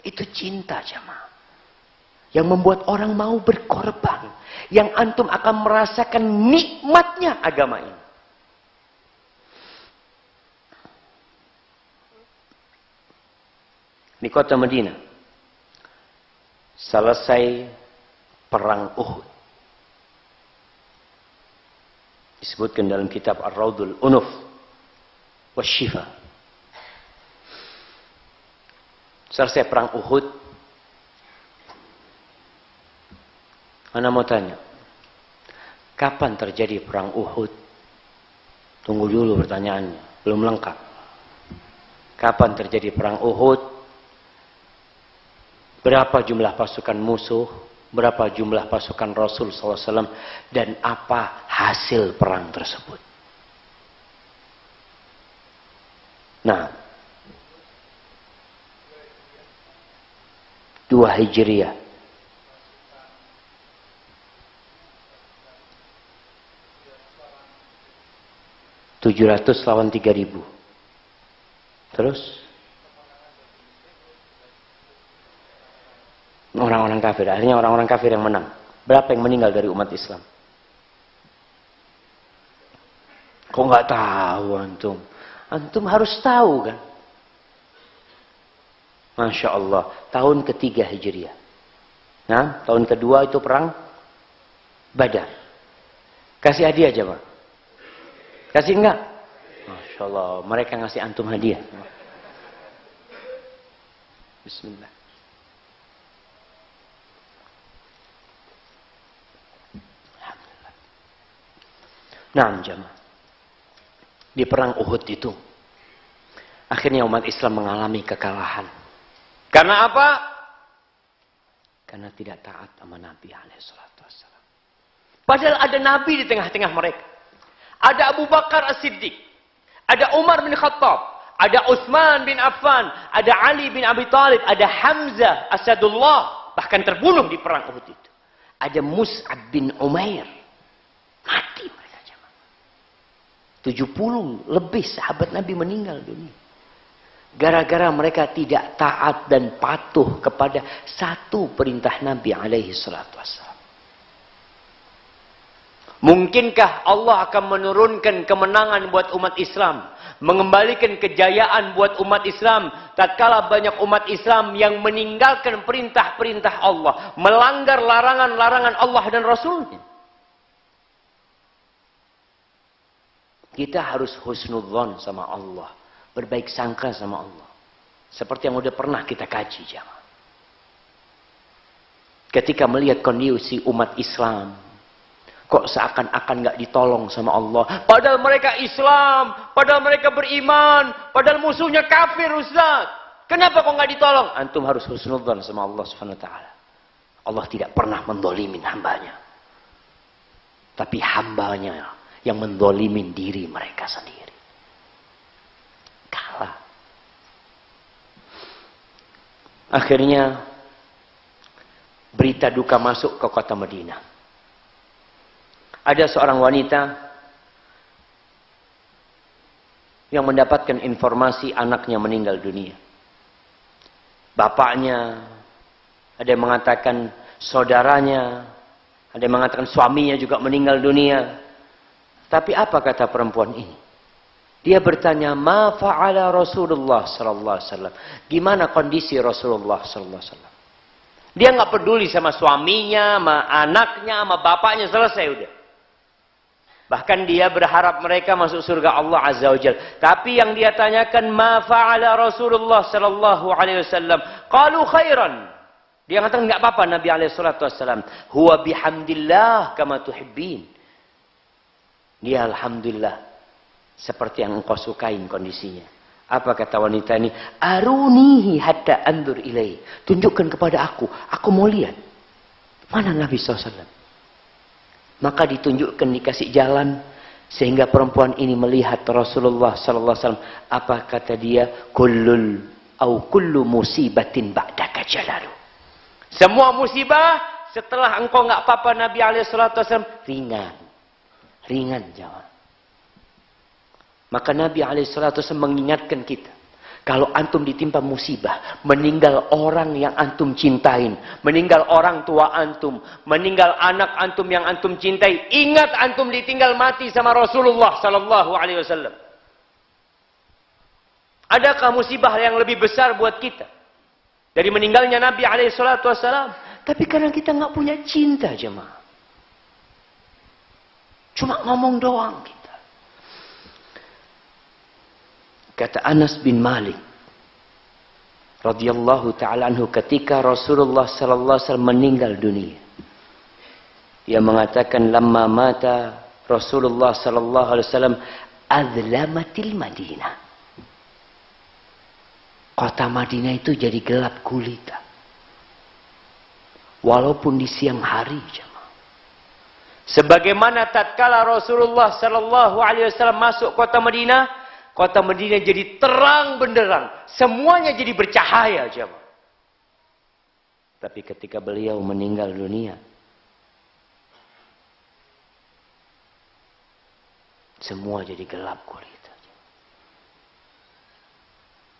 Itu cinta, jamaah, yang membuat orang mau berkorban, yang antum akan merasakan nikmatnya agama ini. Di kota Madinah, selesai perang Uhud, disebutkan dalam kitab Ar-Raudul Unuf Wasyifa. Selesai perang Uhud, ana mau tanya, kapan terjadi perang Uhud? Tunggu dulu pertanyaannya, belum lengkap. Kapan terjadi perang Uhud? Berapa jumlah pasukan musuh? Berapa jumlah pasukan Rasul SAW? Dan apa hasil perang tersebut? Nah, 2 Hijriah. (700 lawan 3.000). Terus orang-orang kafir, akhirnya orang-orang kafir yang menang. Berapa yang meninggal dari umat Islam? Kok nggak tahu antum? Antum harus tahu kan? Masya Allah, tahun ketiga Hijriah. Nah, tahun kedua itu perang Badar. Kasih hadiah aja, Pak. Kasih enggak? Masya Allah, mereka ngasih antum hadiah. Bismillah. Alhamdulillah. Nah, jamaah. Di perang Uhud itu, akhirnya umat Islam mengalami kekalahan. Karena apa? Karena tidak taat sama Nabi SAW. Padahal ada Nabi di tengah-tengah mereka. Ada Abu Bakar As-Siddiq, ada Umar bin Khattab, ada Utsman bin Affan, ada Ali bin Abi Thalib, ada Hamzah Asadullah, bahkan terbunuh di perang Uhud itu. Ada Mus'ab bin Umair, mati mereka jemaah. 70 lebih sahabat Nabi meninggal dunia. Gara-gara mereka tidak taat dan patuh kepada satu perintah Nabi alaihi salatu wassalam. Mungkinkah Allah akan menurunkan kemenangan buat umat Islam, mengembalikan kejayaan buat umat Islam tatkala banyak umat Islam yang meninggalkan perintah-perintah Allah, melanggar larangan-larangan Allah dan Rasulnya? Kita harus husnudzon sama Allah, berbaik sangka sama Allah, seperti yang udah pernah kita kaji jamaah. Ketika melihat kondisi umat Islam, kok seakan-akan gak ditolong sama Allah. Padahal mereka Islam, padahal mereka beriman, padahal musuhnya kafir, Ustaz. Kenapa kok gak ditolong? Antum harus husnudzon sama Allah Subhanahu wa ta'ala. Allah tidak pernah mendolimin hambanya. Tapi hambanya yang mendolimin diri mereka sendiri. Kalah. Akhirnya berita duka masuk ke kota Madinah. Ada seorang wanita yang mendapatkan informasi anaknya meninggal dunia. Bapaknya, ada yang mengatakan saudaranya, ada yang mengatakan suaminya juga meninggal dunia. Tapi apa kata perempuan ini? Dia bertanya, "Ma fa'ala Rasulullah sallallahu alaihi wasallam?" Gimana kondisi Rasulullah sallallahu alaihi wasallam? Dia nggak peduli sama suaminya, sama anaknya, sama bapaknya, selesai udah. Bahkan dia berharap mereka masuk surga Allah Azza wa Jalla. Tapi yang dia tanyakan, "Ma fa'ala Rasulullah sallallahu alaihi wasallam?" Qalu khairan. Dia mengatakan enggak apa-apa Nabi alaihi salatu wasallam. Huwa bihamdillah kama tuhibbin. Dia alhamdulillah seperti yang engkau sukain kondisinya. Apa kata wanita ini? Arunihi hatta andur ilai. Tunjukkan kepada aku mau lihat. Mana Nabi SAW? Maka ditunjukkan, dikasih jalan sehingga perempuan ini melihat Rasulullah SAW. Apa kata dia? Kullu musibatin ba'daka jalalu. Semua musibah setelah engkau enggak apa-apa Nabi SAW, ringan jawab. Maka Nabi SAW mengingatkan kita, kalau antum ditimpa musibah, meninggal orang yang antum cintain, meninggal orang tua antum, meninggal anak antum yang antum cintai, ingat antum ditinggal mati sama Rasulullah SAW. Adakah musibah yang lebih besar buat kita dari meninggalnya Nabi SAW? Tapi karena kita nggak punya cinta, jemaah. Cuma ngomong doang kita. Kata Anas bin Malik radhiyallahu taala anhu, ketika Rasulullah sallallahu alaihi wasallam meninggal dunia, dia mengatakan, lamma mata Rasulullah sallallahu alaihi wasallam azlamatil Madinah. Kota Madinah itu jadi gelap gulita. Walaupun di siang hari, jemaah. Sebagaimana tatkala Rasulullah sallallahu alaihi wasallam masuk kota Madinah, kota Madinah jadi terang benderang. Semuanya jadi bercahaya, jemaah. Tapi ketika beliau meninggal dunia, semua jadi gelap gulita.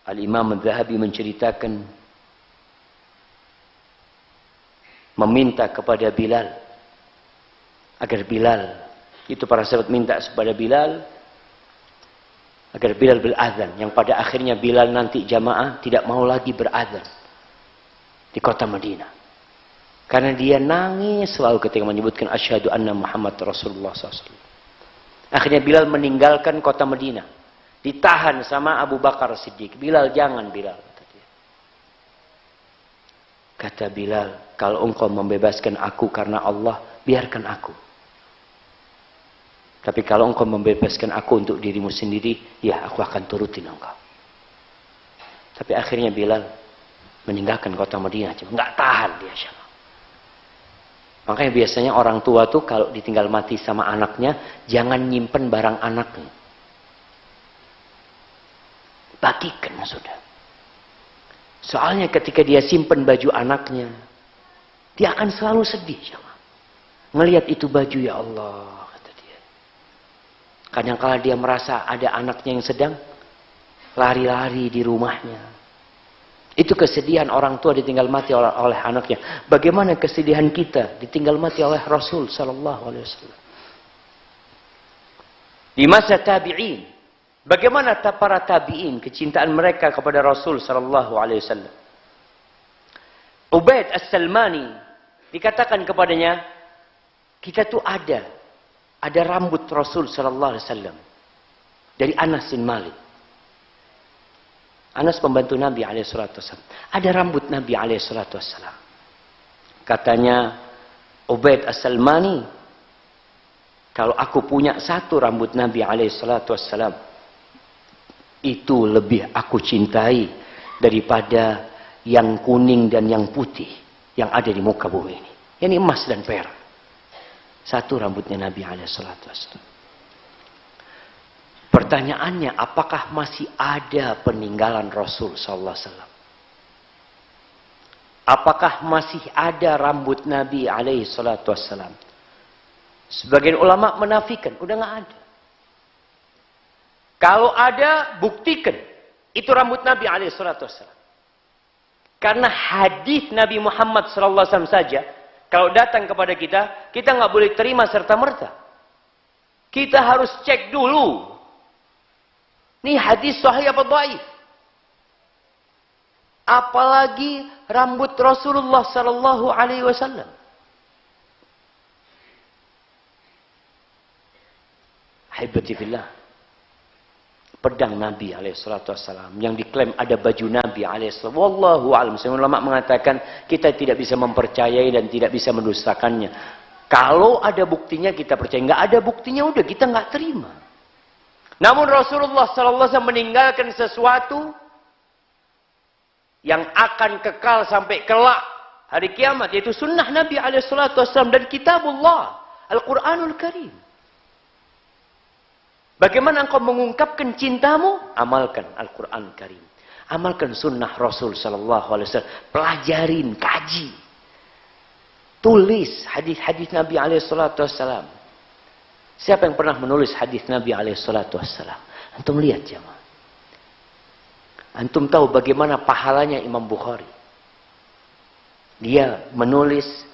Al-Imam Al-Zahabi menceritakan, meminta kepada Bilal, agar Bilal, itu para sahabat minta kepada Bilal, agar Bilal berazan, yang pada akhirnya Bilal nanti jamaah tidak mau lagi berazan di kota Madinah. Karena dia nangis selalu ketika menyebutkan asyhadu anna Muhammad Rasulullah SAW. Akhirnya Bilal meninggalkan kota Madinah. Ditahan sama Abu Bakar Siddiq. Bilal, jangan Bilal. Kata Bilal, kalau engkau membebaskan aku karena Allah, biarkan aku. Tapi kalau engkau membebaskan aku untuk dirimu sendiri, ya aku akan turutin engkau. Tapi akhirnya Bilal meninggalkan kota Madinah. Nggak tahan dia. Makanya biasanya orang tua tuh kalau ditinggal mati sama anaknya, jangan nyimpen barang anaknya. Bagikan sudah. Soalnya ketika dia simpen baju anaknya, dia akan selalu sedih. Ngelihat itu baju, ya Allah. Kadang-kala dia merasa ada anaknya yang sedang lari-lari di rumahnya. Itu kesedihan orang tua ditinggal mati oleh anaknya. Bagaimana kesedihan kita ditinggal mati oleh Rasul sallallahu alaihi wasallam. Di masa tabi'in, bagaimana para tabi'in kecintaan mereka kepada Rasul sallallahu alaihi wasallam. Ubaid As-Salmani dikatakan kepadanya, kita tuh ada rambut Rasul sallallahu alaihi wasallam dari Anas bin Malik. Anas pembantu Nabi alaihi salatu wasallam. Ada rambut Nabi alaihi salatu wasallam. Katanya Ubaid As-Salmani, kalau aku punya satu rambut Nabi alaihi salatu wasallam, itu lebih aku cintai daripada yang kuning dan yang putih yang ada di muka bumi ini. Ini emas dan perak. Satu rambutnya Nabi SAW. Pertanyaannya, apakah masih ada peninggalan Rasul SAW? Apakah masih ada rambut Nabi SAW? Sebagian ulama menafikan, udah nggak ada. Kalau ada, buktikan. Itu rambut Nabi SAW. Karena hadis Nabi Muhammad SAW saja, kalau datang kepada kita, kita nggak boleh terima serta-merta. Kita harus cek dulu. Ini hadis sahih apa dhaif? Apalagi rambut Rasulullah SAW. Haibati fillah. Pedang Nabi SAW yang diklaim ada baju Nabi SAW. Wallahu a'lam. Semua ulama mengatakan kita tidak bisa mempercayai dan tidak bisa mendustakannya. Kalau ada buktinya kita percaya, nggak ada buktinya udah kita nggak terima. Namun Rasulullah SAW meninggalkan sesuatu yang akan kekal sampai kelak hari kiamat, yaitu sunnah Nabi SAW dan kitabullah Al-Quranul Karim. Bagaimana engkau mengungkapkan cintamu? Amalkan Al-Quran Karim. Amalkan sunnah Rasul SAW. Pelajarin, kaji. Tulis hadis-hadis Nabi SAW. Siapa yang pernah menulis hadis Nabi SAW? Antum lihat jemaah. Antum tahu bagaimana pahalanya Imam Bukhari. Dia menulis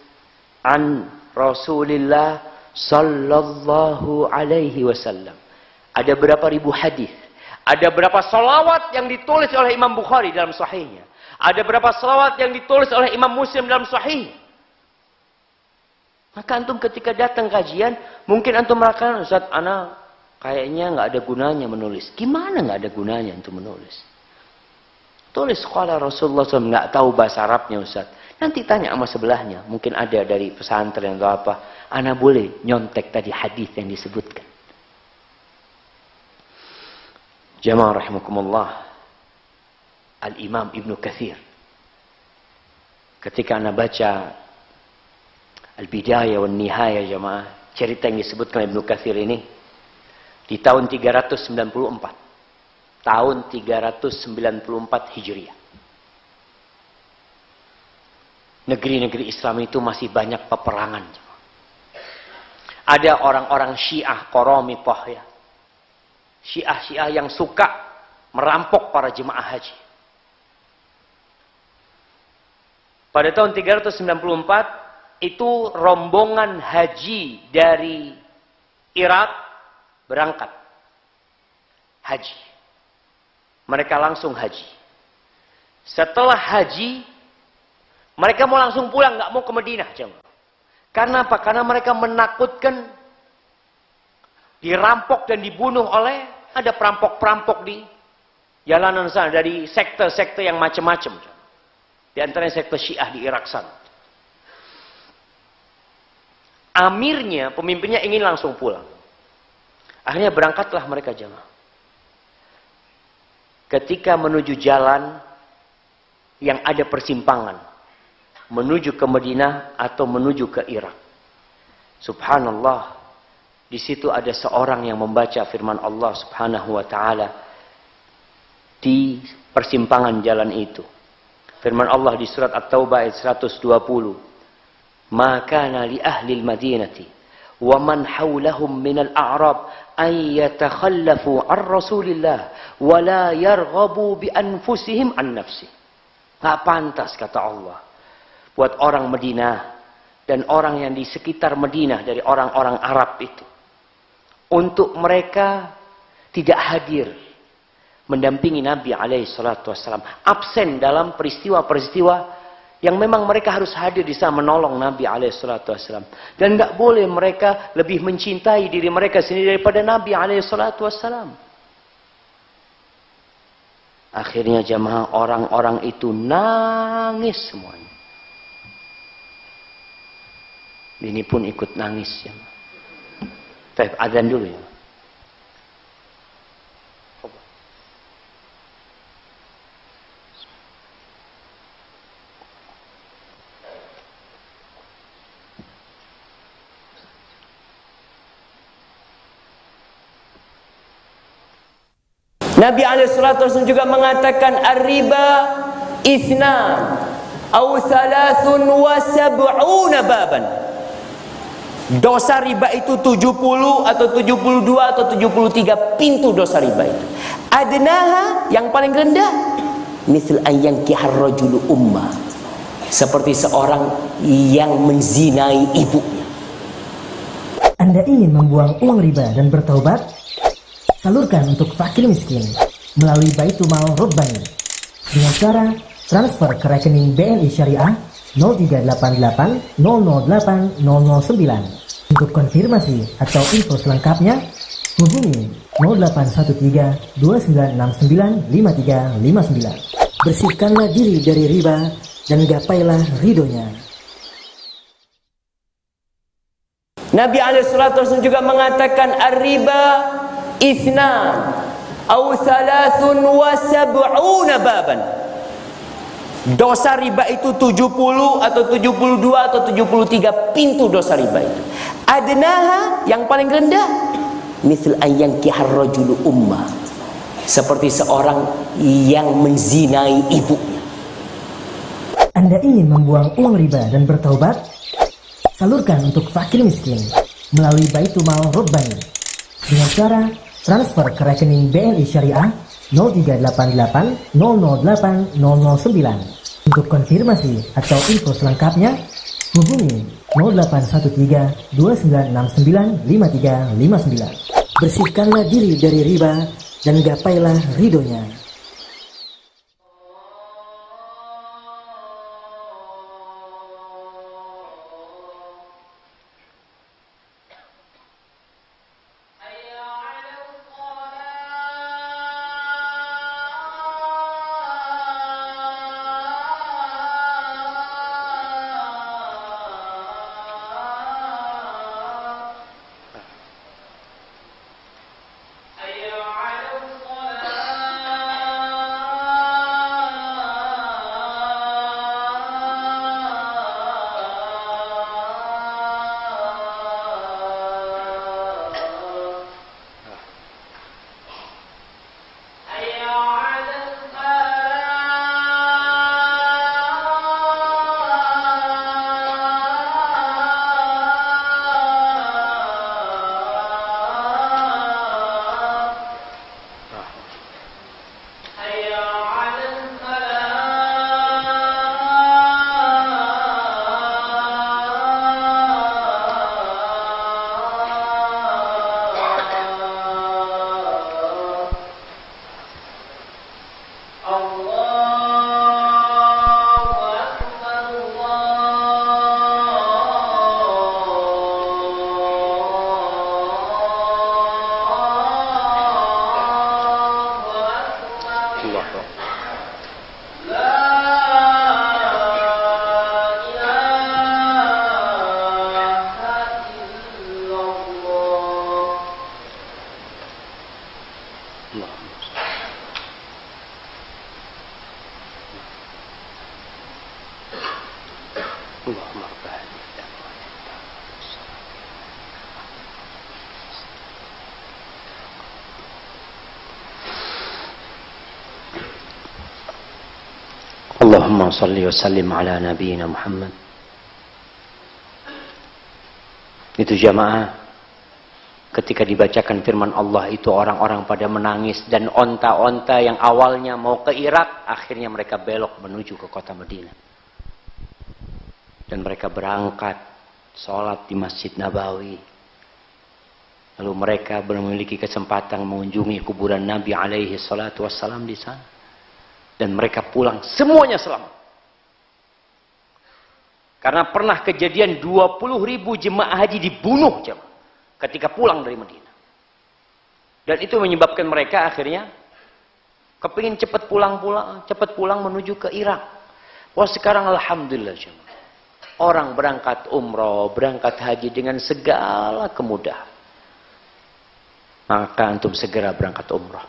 an Rasulillah sallallahu alaihi wasallam. Ada berapa ribu hadis. Ada berapa salawat yang ditulis oleh Imam Bukhari dalam sahihnya. Ada berapa salawat yang ditulis oleh Imam Muslim dalam sahih. Maka antum ketika datang kajian, mungkin antum merasakan, Ustaz, ana kayaknya nggak ada gunanya menulis. Gimana nggak ada gunanya untuk menulis? Tulis qala Rasulullah SAW, nggak tahu bahasa Arabnya Ustaz. Nanti tanya sama sebelahnya, mungkin ada dari pesantren atau apa. Ana boleh nyontek tadi hadis yang disebutkan. Jamaah rahimakumullah. Al-Imam Ibnu Katsir. Ketika ana baca Al-Bidayah wa Nihayah jamaah, cerita yang disebutkan Ibnu Katsir ini di tahun 394. Tahun 394 Hijriah. Negeri-negeri Islam itu masih banyak peperangan. Ada orang-orang Syiah Qaramithah ya. Syiah-Syiah yang suka merampok para jemaah haji. Pada tahun 394 itu rombongan haji dari Irak berangkat haji. Mereka langsung haji. Setelah haji, mereka mau langsung pulang, nggak mau ke Madinah. Karena apa? Karena mereka menakutkan dirampok dan dibunuh oleh ada perampok-perampok di jalanan sana dari sekte-sekte yang macam-macam. Di antaranya sekte Syiah di Irak sana. Amirnya, pemimpinnya ingin langsung pulang. Akhirnya berangkatlah mereka jemaah. Ketika menuju jalan yang ada persimpangan, menuju ke Madinah atau menuju ke Irak. Subhanallah, di situ ada seorang yang membaca firman Allah Subhanahu wa taala di persimpangan jalan itu. Firman Allah di surat At-Taubah ayat 120. Ma kana li ahli al-Madinati wa man hawlahum min al-a'rab an yatakhallafu an Rasulillah wa la yarghabu bi anfusihim an nafsi. Enggak pantas kata Allah buat orang Madinah dan orang yang di sekitar Madinah dari orang-orang Arab itu untuk mereka tidak hadir mendampingi Nabi SAW, absen dalam peristiwa-peristiwa yang memang mereka harus hadir di sana menolong Nabi SAW, dan nggak boleh mereka lebih mencintai diri mereka sendiri daripada Nabi SAW. Akhirnya jamaah orang-orang itu nangis semuanya. Ini pun ikut nangis ya. Baik, adzan dulu ya. Nabi SAW juga mengatakan ar-riba ithnan aw thalathun wa sab'una baban. Dosa riba itu 70 atau 72 atau 73 pintu dosa riba itu. Adnaha, yang paling rendah, misal ayyankihar rajulu ummah, seperti seorang yang menzinai ibunya. Anda ingin membuang uang riba dan bertaubat? Salurkan untuk fakir miskin melalui Baitul Mal Rabbani dengan cara transfer ke rekening BNI Syariah 0388 008 009. Untuk konfirmasi atau info selengkapnya, hubungi 0813 2969 5359. Bersihkanlah diri dari riba dan gapailah ridhonya. Nabi SAW juga mengatakan ar-riba ithnan aw thalathun wa sab'una baban. Dosa riba itu 70 atau 72 atau 73 pintu dosa riba itu. Adnaha, yang paling rendah, misal ayyankihar rajulu ummah, seperti seorang yang menzinai ibunya. Anda ingin membuang uang riba dan bertaubat? Salurkan untuk fakir miskin melalui Baitul Mal Rabbani dengan cara transfer ke rekening BNI Syariah 0388 008 009. Untuk konfirmasi atau info selengkapnya, hubungi 0813 2969 5359. Bersihkanlah diri dari riba dan gapailah ridhonya. Allahumma salli wa sallim ala nabiyyina Muhammad. Itu jamaah, ketika dibacakan firman Allah itu orang-orang pada menangis, dan onta-onta yang awalnya mau ke Irak akhirnya mereka belok menuju ke kota Madinah. Dan mereka berangkat sholat di Masjid Nabawi. Lalu mereka memiliki kesempatan mengunjungi kuburan Nabi alaihi salatu wassalam di sana. Dan mereka pulang semuanya selamat. Karena pernah kejadian 20.000 jemaah haji dibunuh ketika pulang dari Madinah. Dan itu menyebabkan mereka akhirnya kepingin cepat pulang menuju ke Irak. Wah, sekarang alhamdulillah jemaah, orang berangkat umroh, berangkat haji dengan segala kemudahan. Maka antum segera berangkat umroh,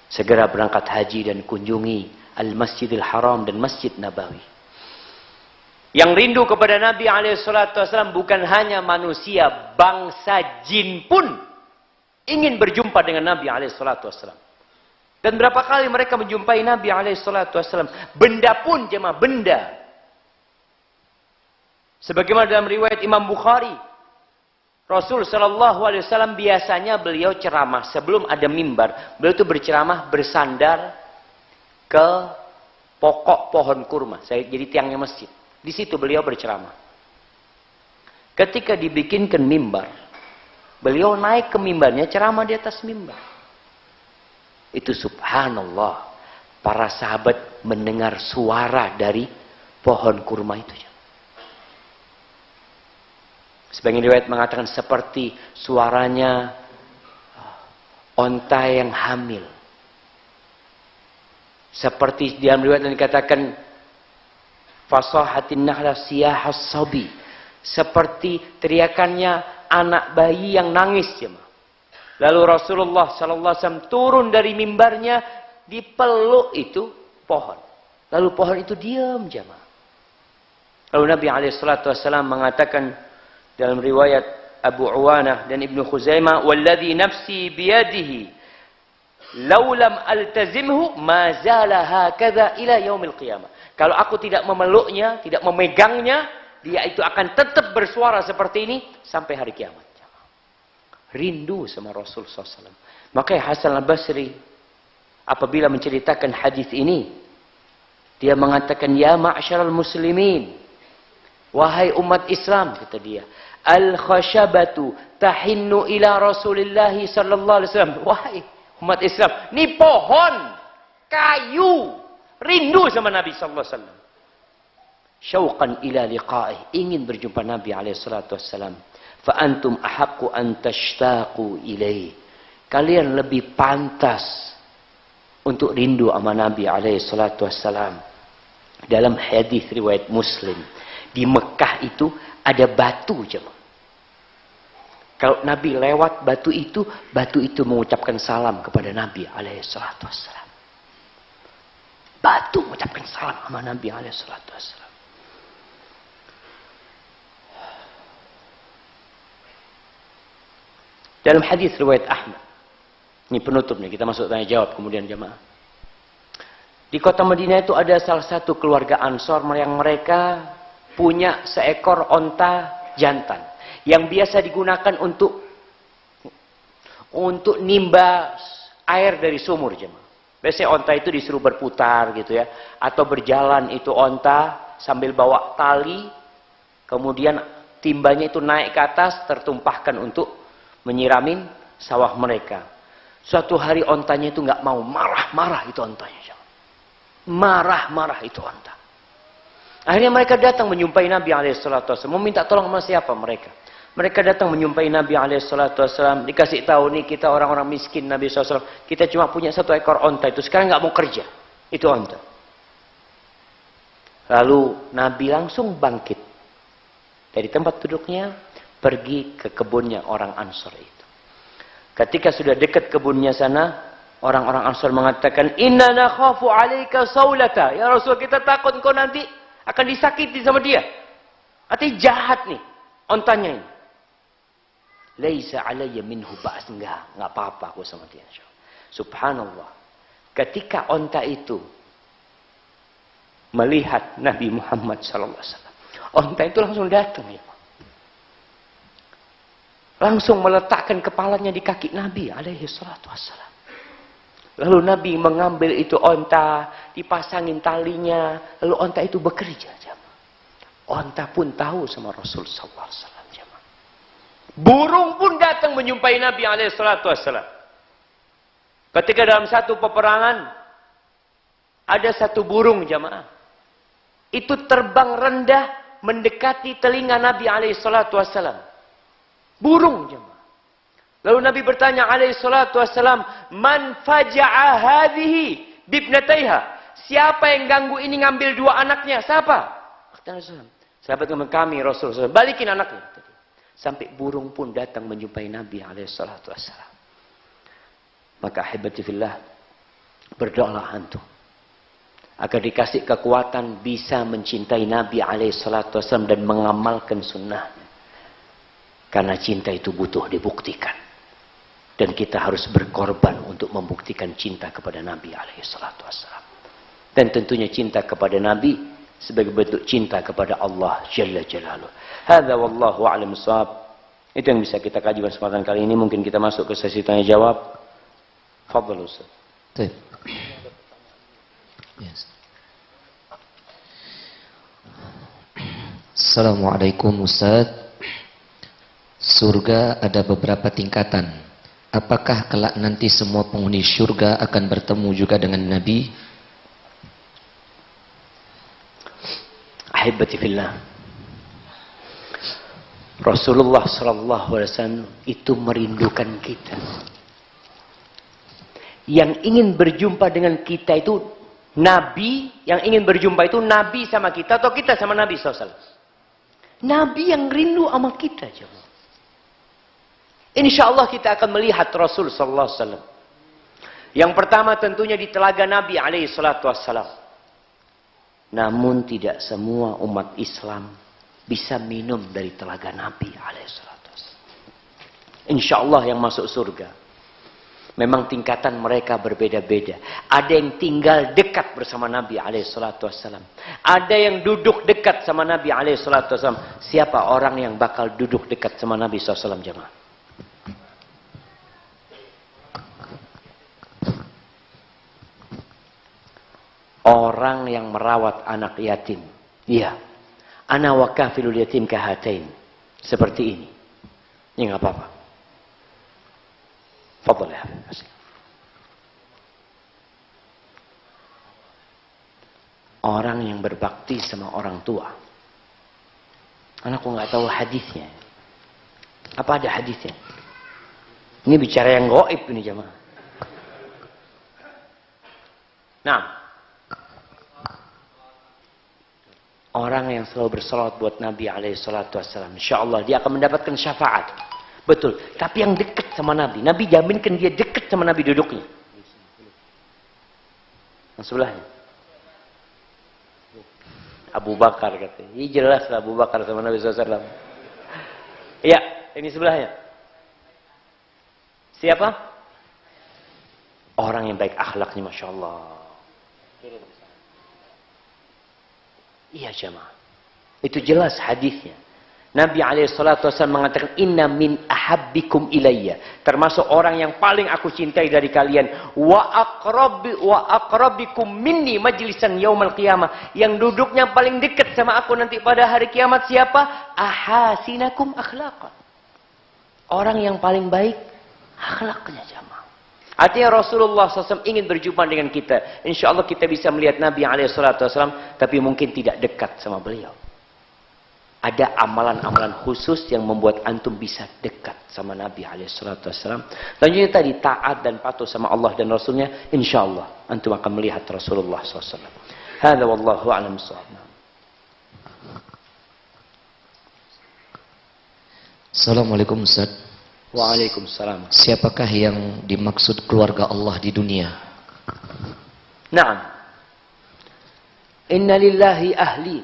segera berangkat haji dan kunjungi Al-Masjidil Haram dan Masjid Nabawi. Yang rindu kepada Nabi SAW bukan hanya manusia, bangsa jin pun ingin berjumpa dengan Nabi SAW. Dan berapa kali mereka menjumpai Nabi SAW. Benda pun jemaah, benda. Sebagaimana dalam riwayat Imam Bukhari. Rasul SAW biasanya beliau ceramah. Sebelum ada mimbar. Beliau itu berceramah bersandar ke pokok pohon kurma. Jadi tiangnya masjid. Di situ beliau berceramah. Ketika dibikinkan mimbar. Beliau naik ke mimbarnya, ceramah di atas mimbar. Itu subhanallah. Para sahabat mendengar suara dari pohon kurma itu. Sebagian riwayat mengatakan seperti suaranya onta yang hamil. Seperti dalam riwayat yang dikatakan fasahatin nahla siyahas sabi. Seperti teriakannya anak bayi yang nangis. Lalu Rasulullah SAW turun dari mimbarnya, dipeluk itu pohon. Lalu pohon itu diam jemaah. Lalu Nabi SAW mengatakan dalam riwayat Abu Uwanah dan Ibnu Khuzaimah, "Walladzi nafsi biyadihi, law lam altazimhu ma zala hakadha ila yaumil qiyamah." Kalau aku tidak memeluknya, tidak memegangnya, dia itu akan tetap bersuara seperti ini sampai hari kiamat. Rindu sama Rasul SAW. Makanya Hasan al-Basri apabila menceritakan hadis ini, dia mengatakan, "Ya ma'syaral muslimin, wahai umat Islam," kata dia, "al-khashabatu tahinnu ila Rasulillah sallallahu alaihi wasallam." Wahai umat Islam, ini pohon, kayu, rindu sama Nabi sallallahu alaihi wasallam. Syauqan ila liqa'ih, ingin berjumpa Nabi alaihi salatu wasallam. Fa antum ahaqqu an tashtaqu ilaih. Kalian lebih pantas untuk rindu sama Nabi alaihi salatu wasallam. Dalam hadis riwayat Muslim, di Mekah itu ada batu jemaah. Kalau Nabi lewat batu itu mengucapkan salam kepada Nabi alaihi salatu wasallam. Batu mengucapkan salam sama Nabi alaihi salatu wasallam. Dalam hadis riwayat Ahmad. Ini penutup nih, kita masuk tanya jawab kemudian jemaah. Di kota Madinah itu ada salah satu keluarga Ansor yang mereka punya seekor onta jantan yang biasa digunakan untuk nimba air dari sumur jemaah. Biasanya onta itu disuruh berputar gitu ya, atau berjalan itu onta sambil bawa tali, kemudian timbanya itu naik ke atas tertumpahkan untuk menyiramin sawah mereka. Suatu hari ontanya itu nggak mau, marah-marah itu ontanya. Marah-marah itu onta. Akhirnya mereka datang menjumpai Nabi SAW. Meminta tolong sama siapa mereka? Mereka datang menjumpai Nabi SAW. Dikasih tahu nih kita orang-orang miskin Nabi SAW. Kita cuma punya satu ekor onta itu. Sekarang nggak mau kerja. Itu onta. Lalu Nabi langsung bangkit dari tempat duduknya, pergi ke kebunnya orang Ansor itu. Ketika sudah dekat kebunnya sana, orang-orang Ansor mengatakan, "Inna nakhafu 'alaika saulata." Ya Rasul, kita takut engkau nanti akan disakiti sama dia. Artinya jahat nih ontanya ini. "Laisa 'alayya minhu ba's." Enggak apa-apa aku sama dia. Subhanallah. Ketika onta itu melihat Nabi Muhammad SAW, onta itu langsung datang ya. Langsung meletakkan kepalanya di kaki Nabi alaihi salatu wassalam. Lalu Nabi mengambil itu onta, dipasangin talinya, lalu onta itu bekerja. Onta pun tahu sama Rasul sallallahu alaihi wasallam. Burung pun datang menjumpai Nabi alaihi salatu wassalam. Ketika dalam satu peperangan ada satu burung jamaah. Itu terbang rendah mendekati telinga Nabi alaihi salatu wassalam. Burung jemaah. Lalu Nabi bertanya alaihi salatu wassalam, "Man faja'a hadhihi bibnataiha?" Siapa yang ganggu ini ngambil dua anaknya? Siapa? Kata Rasulullah. Sahabat kami Rasulullah, balikin anaknya. Sampai burung pun datang menjumpai Nabi alaihi salatu wassalam. Maka ahibati fillah, berdoalah antum agar dikasih kekuatan bisa mencintai Nabi alaihi salatu wassalam dan mengamalkan sunnahnya. Karena cinta itu butuh dibuktikan. Dan kita harus berkorban untuk membuktikan cinta kepada Nabi SAW. Dan tentunya cinta kepada Nabi sebagai bentuk cinta kepada Allah Jalla Jalaluh. Hadza wallahu a'lam bissawab. Itu yang bisa kita kaji pada kesempatan kali ini. Mungkin kita masuk ke sesi tanya jawab. Fadhal Ustaz. Baik. Yes. Assalamualaikum Ustaz. Surga ada beberapa tingkatan. Apakah kelak nanti semua penghuni surga akan bertemu juga dengan Nabi? Ahibati fillah. Rasulullah SAW itu merindukan kita. Yang ingin berjumpa dengan kita itu Nabi, yang ingin berjumpa itu Nabi sama kita atau kita sama Nabi SAW? Nabi yang rindu sama kita. Insya Allah kita akan melihat Rasul SAW. Yang pertama tentunya di telaga Nabi SAW. Namun tidak semua umat Islam bisa minum dari telaga Nabi SAW. Insya Allah yang masuk surga. Memang tingkatan mereka berbeda-beda. Ada yang tinggal dekat bersama Nabi SAW. Ada yang duduk dekat sama Nabi SAW. Siapa orang yang bakal duduk dekat sama Nabi SAW jemaah? Orang yang merawat anak yatim. Iya. Ana wa kafilul yatim kahatain. Seperti ini. Ini nggak apa-apa. Fadhal ya. Orang yang berbakti sama orang tua. Anakku nggak tahu hadisnya. Apa ada hadisnya? Ini bicara yang gaib ini jemaah. Nah, orang yang selalu bersalawat buat Nabi SAW, insya Allah dia akan mendapatkan syafaat. Betul. Tapi yang dekat sama Nabi, Nabi jaminkan dia dekat sama Nabi duduknya. Yang sebelahnya, Abu Bakar katanya. Ini jelas lah Abu Bakar sama Nabi SAW. Iya, ini sebelahnya. Siapa? Orang yang baik akhlaknya, masya Allah. Iya jemaah. Itu jelas hadisnya. Nabi SAW mengatakan, Inna min ahabbikum ilayya. Termasuk orang yang paling aku cintai dari kalian. Wa aqrabikum minni majlisan yaumal qiyamah. Yang duduknya paling dekat sama aku nanti pada hari kiamat siapa? Ahasinakum akhlaqan. Orang yang paling baik akhlaknya jemaah. Artinya Rasulullah SAW ingin berjumpa dengan kita. Insya Allah kita bisa melihat Nabi SAW, tapi mungkin tidak dekat sama beliau. Ada amalan-amalan khusus yang membuat antum bisa dekat sama Nabi SAW. Selanjutnya tadi taat dan patuh sama Allah dan Rasulnya. Insya Allah antum akan melihat Rasulullah SAW. Hadza wallahu a'lam bissawab. Assalamualaikum Ustaz. Waalaikumsalam. Siapakah yang dimaksud keluarga Allah di dunia? Naam. Inna lillahi ahli.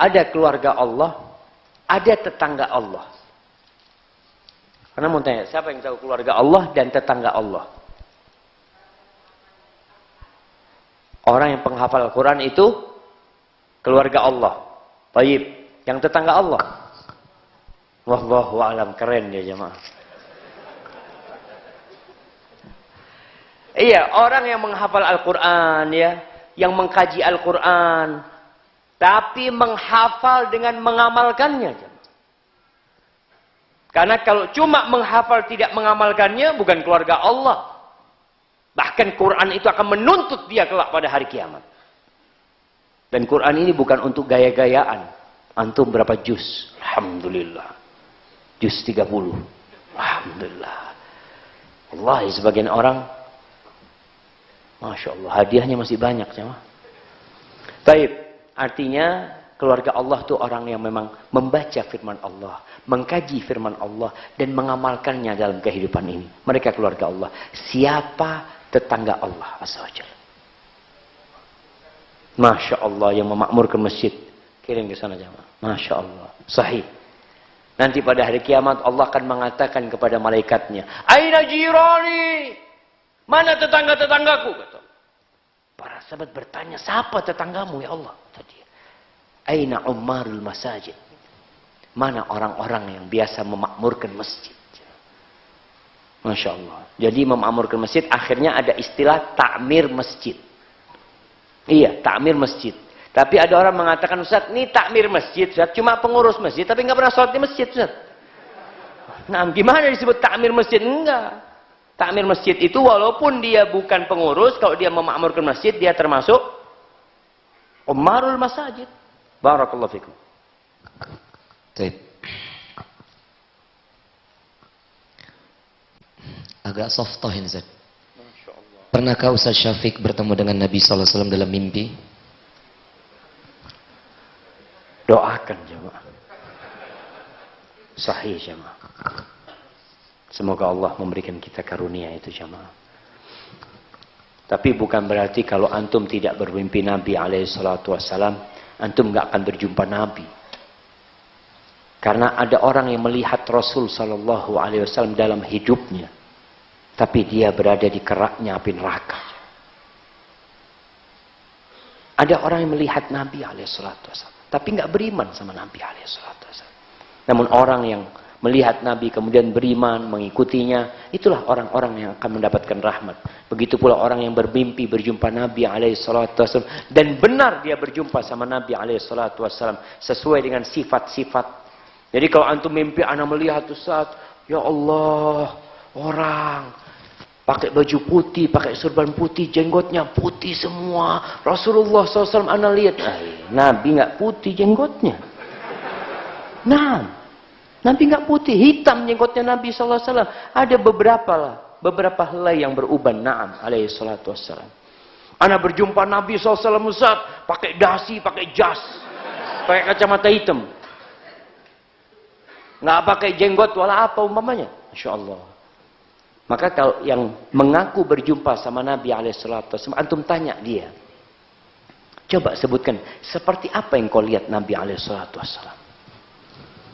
Ada keluarga Allah, ada tetangga Allah. Karena mau tanya, siapa yang tahu keluarga Allah dan tetangga Allah? Orang yang penghafal Al-Quran itu keluarga Allah. Baik. Yang tetangga Allah. Wallahu a'lam, keren ya jemaah. Iya, orang yang menghafal Al-Quran ya, yang mengkaji Al-Quran, tapi menghafal dengan mengamalkannya. Karena kalau cuma menghafal tidak mengamalkannya, bukan keluarga Allah. Bahkan Quran itu akan menuntut dia kelak pada hari kiamat. Dan Quran ini bukan untuk gaya-gayaan. Antum berapa juz? Alhamdulillah. Juz 30. Alhamdulillah. Wallahi sebagian orang, Masya Allah, hadiahnya masih banyak. Baik. Artinya keluarga Allah itu orang yang memang membaca firman Allah, mengkaji firman Allah, dan mengamalkannya dalam kehidupan ini. Mereka keluarga Allah. Siapa tetangga Allah Azza wa Jalla? Masya Allah, yang memakmurkan masjid. Kirim ke sana jamaah. Masya Allah. Sahih. Nanti pada hari kiamat Allah akan mengatakan kepada malaikatnya, "Aina jirani?" Mana tetangga-tetanggaku? Kata. Para sahabat bertanya, siapa tetanggamu ya Allah? Tadi. Aina ummarul masajid? Mana orang-orang yang biasa memakmurkan masjid? Masya Allah. Jadi memakmurkan masjid, akhirnya ada istilah takmir masjid. Iya, takmir masjid. Tapi ada orang mengatakan, Ustaz, ini takmir masjid, Ustaz, cuma pengurus masjid, tapi nggak pernah sholat di masjid, Ustaz. Nah, gimana disebut takmir masjid? Enggak. Takmir masjid itu walaupun dia bukan pengurus, kalau dia memakmurkan masjid, dia termasuk umarul masajid. Barakallahu fikum. Baik. Agak softohin, Ustaz. Pernahkah Ustaz Syafiq bertemu dengan Nabi SAW dalam mimpi? Doakan jemaah. Sahih jemaah. Semoga Allah memberikan kita karunia itu jemaah. Tapi bukan berarti kalau antum tidak bermimpi Nabi SAW, antum nggak akan berjumpa Nabi. Karena ada orang yang melihat Rasul SAW dalam hidupnya, tapi dia berada di keraknya api neraka. Ada orang yang melihat Nabi SAW, tapi nggak beriman sama Nabi SAW. Namun orang yang melihat Nabi kemudian beriman, mengikutinya, itulah orang-orang yang akan mendapatkan rahmat. Begitu pula orang yang bermimpi berjumpa Nabi SAW dan benar dia berjumpa sama Nabi SAW sesuai dengan sifat-sifat. Jadi kalau antum mimpi ana melihat Ustaz, ya Allah, orang pakai baju putih, pakai surban putih, jenggotnya putih semua. Rasulullah SAW ana lihat, Nabi nggak putih jenggotnya. Nah, Nabi nggak putih, hitam jenggotnya Nabi SAW. Ada beberapa helai yang beruban. Naam, alaihi salatu wassalam. Ana berjumpa Nabi SAW, Ustaz, pakai dasi, pakai jas, pakai kacamata hitam, nggak pakai jenggot wala apa umpamanya. Masya Allah. Maka kalau yang mengaku berjumpa sama Nabi SAW, antum tanya dia, coba sebutkan seperti apa yang kau lihat Nabi SAW.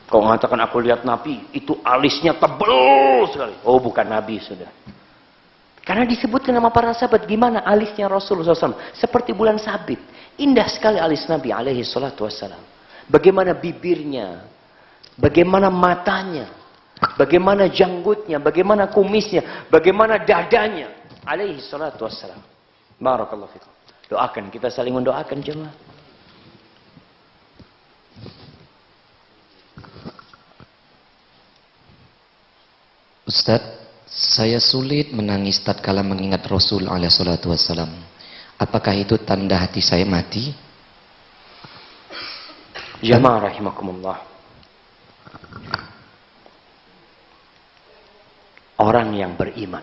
Kau mengatakan aku lihat Nabi, itu alisnya tebal sekali. Oh, bukan Nabi sudah. Karena disebutkan nama para sahabat, gimana alisnya Rasulullah SAW. Seperti bulan sabit. Indah sekali alis Nabi SAW. Bagaimana bibirnya, bagaimana matanya, bagaimana janggutnya, bagaimana kumisnya, bagaimana dadanya. SAW. Barakallahu fikum. Doakan, kita saling mendoakan jemaah. Ustaz, saya sulit menangis tatkala mengingat Rasul SAW. Apakah itu tanda hati saya mati? Jamaah rahimakumullah. Orang yang beriman,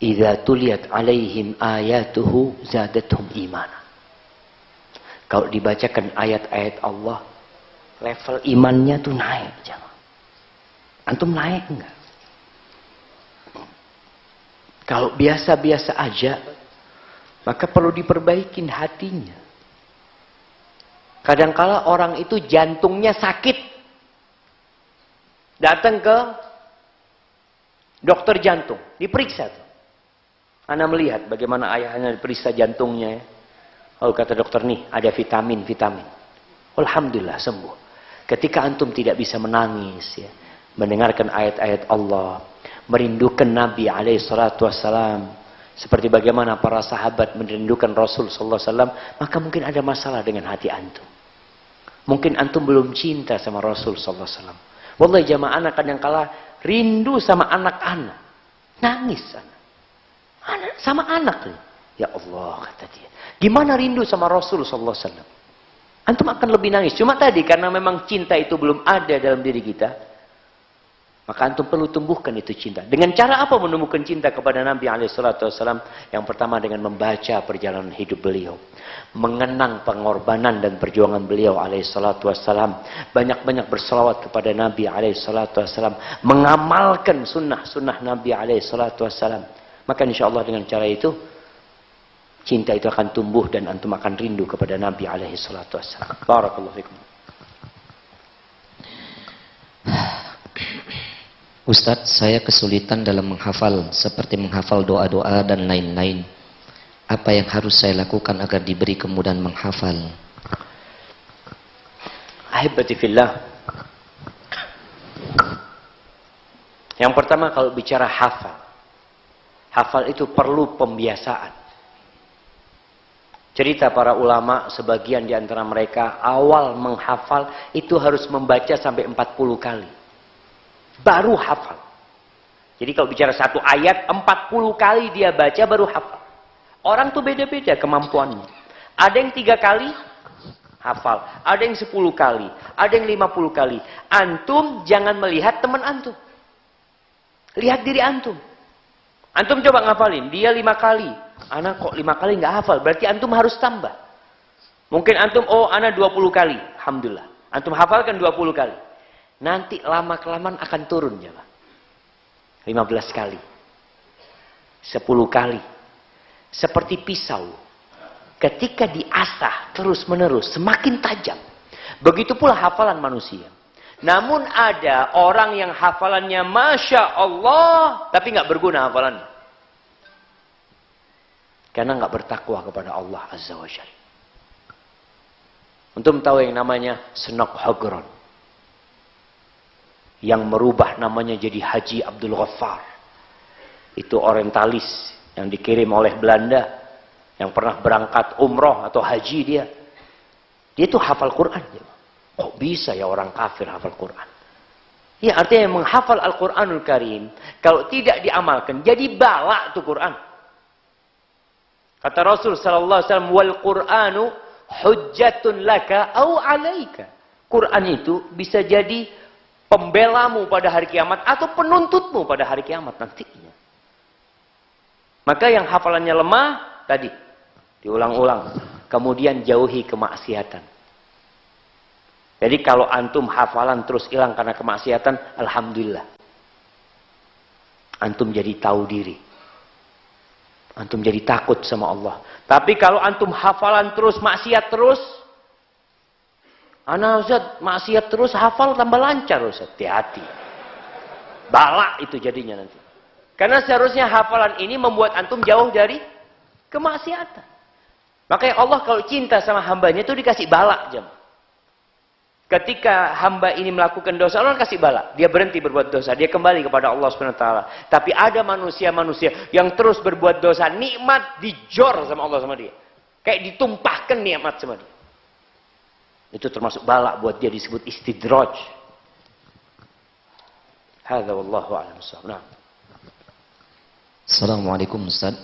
idza tuliyat alaihim ayatuhu zadatuhum imana. Kalau dibacakan ayat-ayat Allah, level imannya tuh naik, jamaah. Antum naik enggak? Kalau biasa-biasa aja, maka perlu diperbaikin hatinya. Kadangkala orang itu jantungnya sakit, datang ke dokter jantung, diperiksa tuh. Ana melihat bagaimana ayahnya diperiksa jantungnya. Lalu kata dokter, nih ada vitamin. Alhamdulillah sembuh. Ketika antum tidak bisa menangis, ya, mendengarkan ayat-ayat Allah, merindukan Nabi SAW, seperti bagaimana para sahabat merindukan Rasul SAW, maka mungkin ada masalah dengan hati antum. Mungkin antum belum cinta sama Rasul SAW. Wallahi jamaah, anak kadangkala rindu sama anak-anak, nangis anak sama anak. Ya Allah, kata dia, gimana rindu sama Rasul SAW? Antum akan lebih nangis. Cuma tadi karena memang cinta itu belum ada dalam diri kita, maka antum perlu tumbuhkan itu cinta. Dengan cara apa menumbuhkan cinta kepada Nabi SAW? Yang pertama dengan membaca perjalanan hidup beliau, mengenang pengorbanan dan perjuangan beliau SAW, banyak-banyak berselawat kepada Nabi SAW, mengamalkan sunnah-sunnah Nabi SAW. Maka insya Allah dengan cara itu, cinta itu akan tumbuh dan antum akan rindu kepada Nabi SAW. Barakallahu fikum. Ustadz, saya kesulitan dalam menghafal, seperti menghafal doa-doa dan lain-lain. Apa yang harus saya lakukan agar diberi kemudahan menghafal? Ahibati fillah. Yang pertama, kalau bicara hafal, hafal itu perlu pembiasaan. Cerita para ulama, sebagian di antara mereka awal menghafal itu harus membaca sampai 40 kali. Baru hafal. Jadi kalau bicara satu ayat, 40 kali dia baca baru hafal. Orang tuh beda-beda kemampuannya. Ada yang 3 kali hafal, ada yang 10 kali, ada yang 50 kali. Antum jangan melihat teman antum. Lihat diri antum. Antum coba ngafalin, dia 5 kali. Ana kok 5 kali nggak hafal, berarti antum harus tambah. Mungkin antum, oh ana 20 kali. Alhamdulillah. Antum hafalkan 20 kali. Nanti lama-kelamaan akan turun ya Pak. 15 kali. 10 kali. Seperti pisau. Ketika diasah terus-menerus, semakin tajam. Begitu pula hafalan manusia. Namun ada orang yang hafalannya Masya Allah, tapi nggak berguna hafalannya. Karena nggak bertakwa kepada Allah Azza wa Jalla. Untuk tahu yang namanya Senok Hagron, yang merubah namanya jadi Haji Abdul Ghaffar. Itu orientalis yang dikirim oleh Belanda, yang pernah berangkat umroh atau haji dia. Dia itu hafal Quran. Kok bisa ya orang kafir hafal Quran? Ya artinya menghafal Al-Quranul Karim, kalau tidak diamalkan, jadi balak tuh Quran. Kata Rasul sallallahu alaihi wasallam, "Wal Qur'anu hujjatun laka au 'alaika." Quran itu bisa jadi pembelamu pada hari kiamat atau penuntutmu pada hari kiamat nantinya. Maka yang hafalannya lemah tadi diulang-ulang, kemudian jauhi kemaksiatan. Jadi kalau antum hafalan terus hilang karena kemaksiatan, alhamdulillah. Antum jadi tahu diri. Antum jadi takut sama Allah. Tapi kalau antum hafalan terus, maksiat terus. Ana Ustaz, maksiat terus, hafal tambah lancar Ustaz. Hati-hati. Balak itu jadinya nanti. Karena seharusnya hafalan ini membuat antum jauh dari kemaksiatan. Makanya Allah kalau cinta sama hambanya itu dikasih balak jam. Ketika hamba ini melakukan dosa, Allah kasih bala. Dia berhenti berbuat dosa. Dia kembali kepada Allah SWT. Tapi ada manusia-manusia yang terus berbuat dosa. Nikmat dijor sama Allah sama dia. Kayak ditumpahkan nikmat sama dia. Itu termasuk bala buat dia, disebut istidraj. Hadza wallahu a'lam bissawab. Nah. Assalamualaikum Ustaz.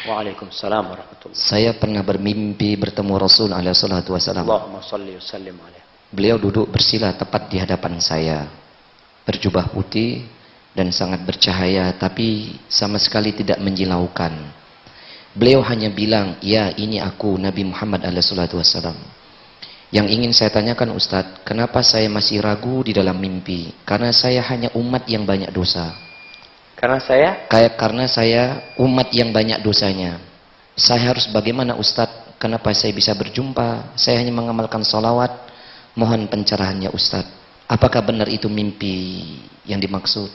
Waalaikumsalam warahmatullahi. Saya pernah bermimpi bertemu Rasul alaihi salatu wasallam. Allahumma shalli wa sallim alaihi. Beliau duduk bersila tepat di hadapan saya, berjubah putih dan sangat bercahaya, tapi sama sekali tidak menyilaukan. Beliau hanya bilang, ya ini aku Nabi Muhammad SAW. Yang ingin saya tanyakan Ustadz, kenapa saya masih ragu di dalam mimpi? Karena saya hanya umat yang banyak dosa. Karena saya umat yang banyak dosanya. Saya harus bagaimana Ustadz? Kenapa saya bisa berjumpa? Saya hanya mengamalkan salawat. Mohon pencerahannya Ustadz. Apakah benar itu mimpi yang dimaksud?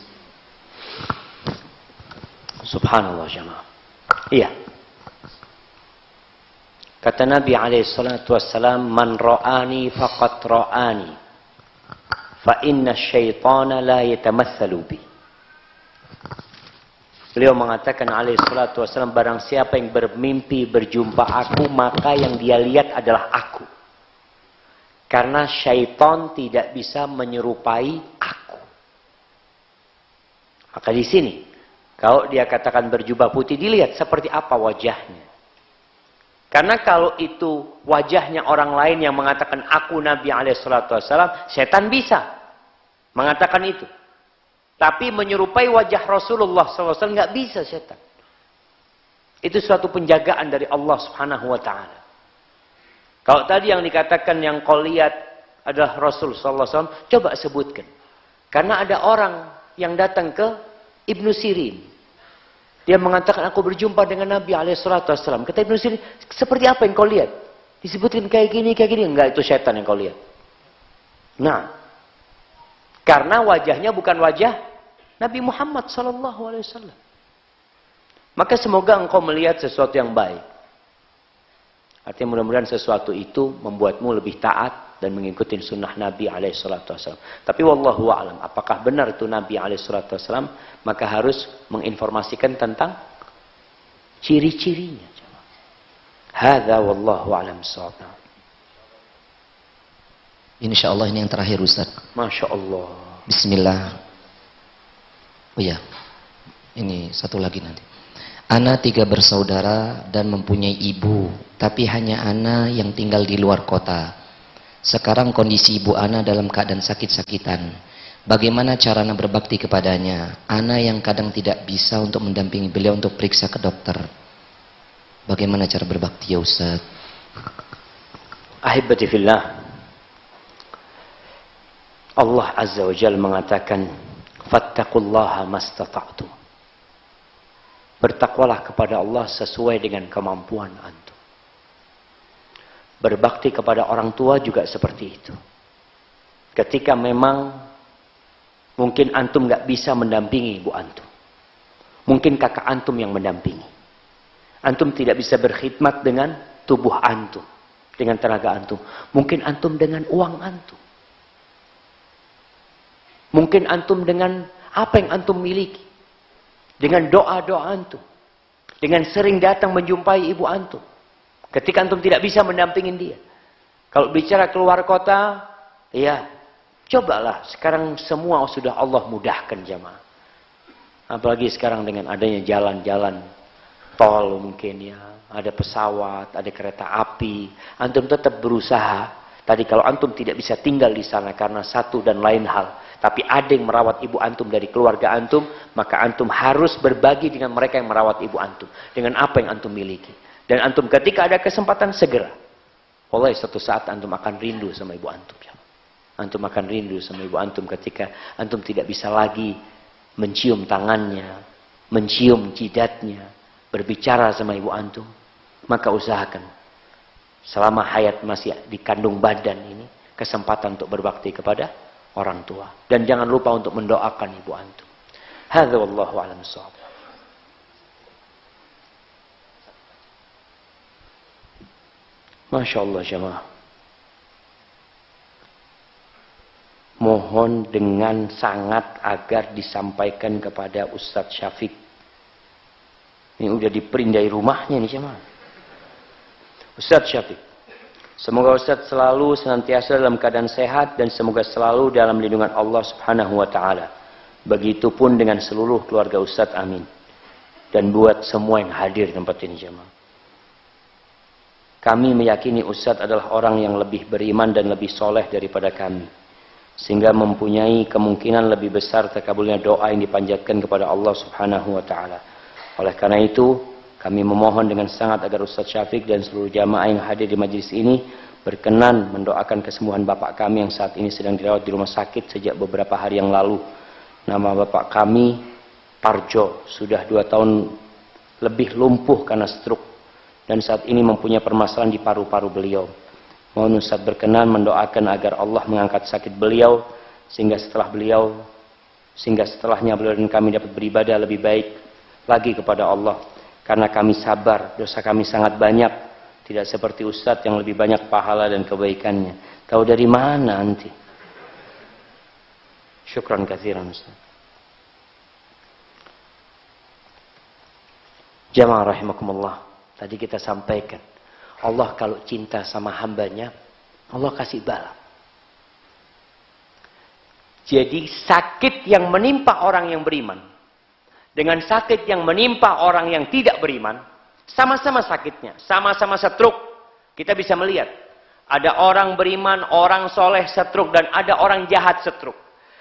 Subhanallah jamaah. Iya. Kata Nabi SAW, man ra'ani faqad ra'ani. Fa inna syaitana la yatamathalu bi. Beliau mengatakan SAW, barang siapa yang bermimpi berjumpa aku, maka yang dia lihat adalah aku. Karena syaitan tidak bisa menyerupai aku. Maka di sini, kalau dia katakan berjubah putih, dilihat seperti apa wajahnya. Karena kalau itu wajahnya orang lain yang mengatakan aku Nabi SAW, setan bisa mengatakan itu. Tapi menyerupai wajah Rasulullah SAW nggak bisa setan. Itu suatu penjagaan dari Allah Subhanahu Wa Taala. Kalau tadi yang dikatakan yang kau lihat adalah Rasul sallallahu alaihi wasallam, coba sebutkan. Karena ada orang yang datang ke Ibnu Sirin. Dia mengatakan aku berjumpa dengan Nabi alaihi wasallam. Kata Ibnu Sirin, seperti apa yang kau lihat? Disebutkan kayak gini. Enggak, itu setan yang kau lihat. Nah, karena wajahnya bukan wajah Nabi Muhammad sallallahu alaihi wasallam. Maka semoga engkau melihat sesuatu yang baik. Artinya mudah-mudahan sesuatu itu membuatmu lebih taat dan mengikuti sunnah Nabi alaihi salatu wasallam. Tapi wallahu a'lam, apakah benar itu Nabi alaihi salatu wasallam, maka harus menginformasikan tentang ciri-cirinya. Hadza wallahu a'lam bissawab. Insya Allah ini yang terakhir Ustaz. Masya Allah. Bismillah. Oh ya, ini satu lagi nanti. Ana 3 bersaudara dan mempunyai ibu, tapi hanya Ana yang tinggal di luar kota. Sekarang kondisi ibu Ana dalam keadaan sakit-sakitan. Bagaimana cara Ana berbakti kepadanya? Ana yang kadang tidak bisa untuk mendampingi beliau untuk periksa ke dokter. Bagaimana cara berbakti ya Ustaz? Ahibati fillah. Allah Azza wa Jalla mengatakan, fattaqullaha mastata'tum. Bertakwalah kepada Allah sesuai dengan kemampuan antum. Berbakti kepada orang tua juga seperti itu. Ketika memang mungkin antum nggak bisa mendampingi ibu antum, mungkin kakak antum yang mendampingi. Antum tidak bisa berkhidmat dengan tubuh antum, dengan tenaga antum. Mungkin antum dengan uang antum. Mungkin antum dengan apa yang antum miliki. Dengan doa-doa antum. Dengan sering datang menjumpai ibu antum. Ketika antum tidak bisa mendampingin dia. Kalau bicara keluar kota, ya cobalah. Sekarang semua sudah Allah mudahkan jamaah. Apalagi sekarang dengan adanya jalan-jalan tol mungkin ya. Ada pesawat, ada kereta api. Antum tetap berusaha. Tadi kalau antum tidak bisa tinggal di sana karena satu dan lain hal, tapi ada yang merawat ibu antum dari keluarga antum, maka antum harus berbagi dengan mereka yang merawat ibu antum. Dengan apa yang antum miliki. Dan antum ketika ada kesempatan segera. Wallahi suatu saat antum akan rindu sama ibu antum. Antum akan rindu sama ibu antum ketika antum tidak bisa lagi mencium tangannya, mencium jidatnya, berbicara sama ibu antum. Maka usahakan. Selama hayat masih dikandung badan ini, kesempatan untuk berbakti kepada orang tua. Dan jangan lupa untuk mendoakan ibu antum. Hadza wallahu a'lam bissawab. Masya Allah jemaah. Mohon dengan sangat agar disampaikan kepada Ustadz Syafiq. Ini udah diprint dari rumahnya nih jemaah. Ustadz Syafiq, semoga Ustadz selalu senantiasa dalam keadaan sehat dan semoga selalu dalam lindungan Allah Subhanahu wa taala. Begitupun dengan seluruh keluarga Ustadz, amin. Dan buat semua yang hadir di tempat ini jemaah. Kami meyakini Ustadz adalah orang yang lebih beriman dan lebih soleh daripada kami, sehingga mempunyai kemungkinan lebih besar terkabulnya doa yang dipanjatkan kepada Allah Subhanahu wa taala. Oleh karena itu, kami memohon dengan sangat agar Ustadz Syafiq dan seluruh jamaah yang hadir di majelis ini berkenan mendoakan kesembuhan bapak kami yang saat ini sedang dirawat di rumah sakit sejak beberapa hari yang lalu. Nama bapak kami Parjo, sudah 2 tahun lebih lumpuh karena stroke dan saat ini mempunyai permasalahan di paru-paru beliau. Mohon Ustadz berkenan mendoakan agar Allah mengangkat sakit beliau sehingga setelahnya beliau dan kami dapat beribadah lebih baik lagi kepada Allah. Karena kami sabar, dosa kami sangat banyak. Tidak seperti Ustadz yang lebih banyak pahala dan kebaikannya. Tahu dari mana nanti? Syukran katsiran Ustadz. Jamaah rahimakumullah. Tadi kita sampaikan. Allah kalau cinta sama hambanya, Allah kasih bala. Jadi sakit yang menimpa orang yang beriman dengan sakit yang menimpa orang yang tidak beriman, sama-sama sakitnya, sama-sama stroke. Kita bisa melihat, ada orang beriman, orang soleh stroke, dan ada orang jahat stroke.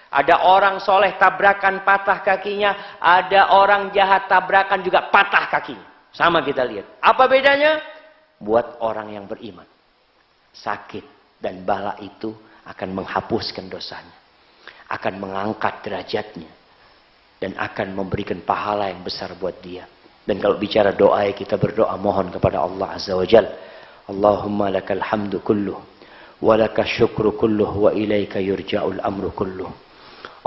Ada orang soleh tabrakan patah kakinya, ada orang jahat tabrakan juga patah kakinya. Sama kita lihat. Apa bedanya? Buat orang yang beriman, sakit dan bala itu akan menghapuskan dosanya, akan mengangkat derajatnya, dan akan memberikan pahala yang besar buat dia. Dan kalau bicara doa, kita berdoa mohon kepada Allah Azza wa Jal. Allahumma lakal hamdu kulluh, wa lakal syukru kulluh, wa ilaika yurja'ul amru kulluh.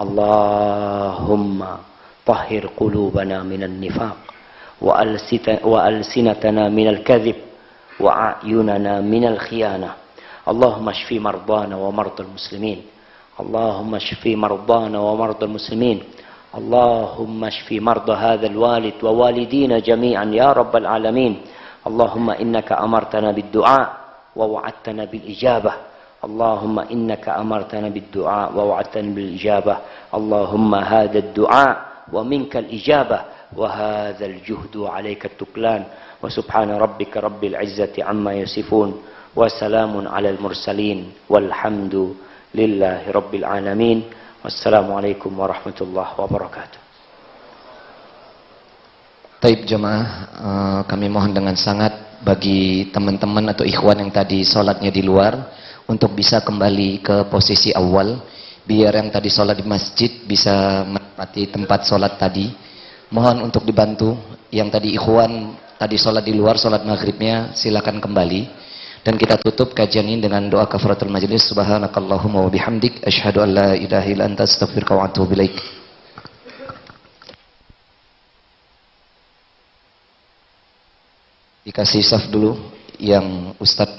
Allahumma tahhir qulubana minan nifaq wa alsinatana minal kadhib wa a'yunana minal khiyanah. Allahumma shfi mardana wa mardal muslimin. Allahumma shfi mardana wa mardal muslimin. Allahumma shfi marda hadzal walid wa walidina jami'an ya rabbal alamin. Allahumma innaka amartana bid-du'a wa wa'adtana bil ijabah. Allahumma innaka amartana bid-du'a wa wa'adtana bil ijabah. Allahumma hadha ad-du'a wa minka al-ijabah wa hadha al-juhdu 'alayka at-tuklan. Wa subhana rabbika rabbil 'izzati 'amma yasifun wa salamun 'alal mursalin walhamdu lillahi rabbil alamin. Wassalamualaikum warahmatullahi wabarakatuh. Taib jemaah, kami mohon dengan sangat bagi teman-teman atau ikhwan yang tadi sholatnya di luar untuk bisa kembali ke posisi awal, biar yang tadi sholat di masjid bisa menempati tempat sholat tadi. Mohon untuk dibantu yang tadi ikhwan tadi sholat di luar, sholat maghribnya silakan kembali. Dan kita tutup kajian ini dengan doa kafaratul majlis. Subhanakallahumma wa bihamdik asyhadu an la ilaha illa anta astaghfiruka wa atubu ilaik. Dikasih saf dulu yang Ustadz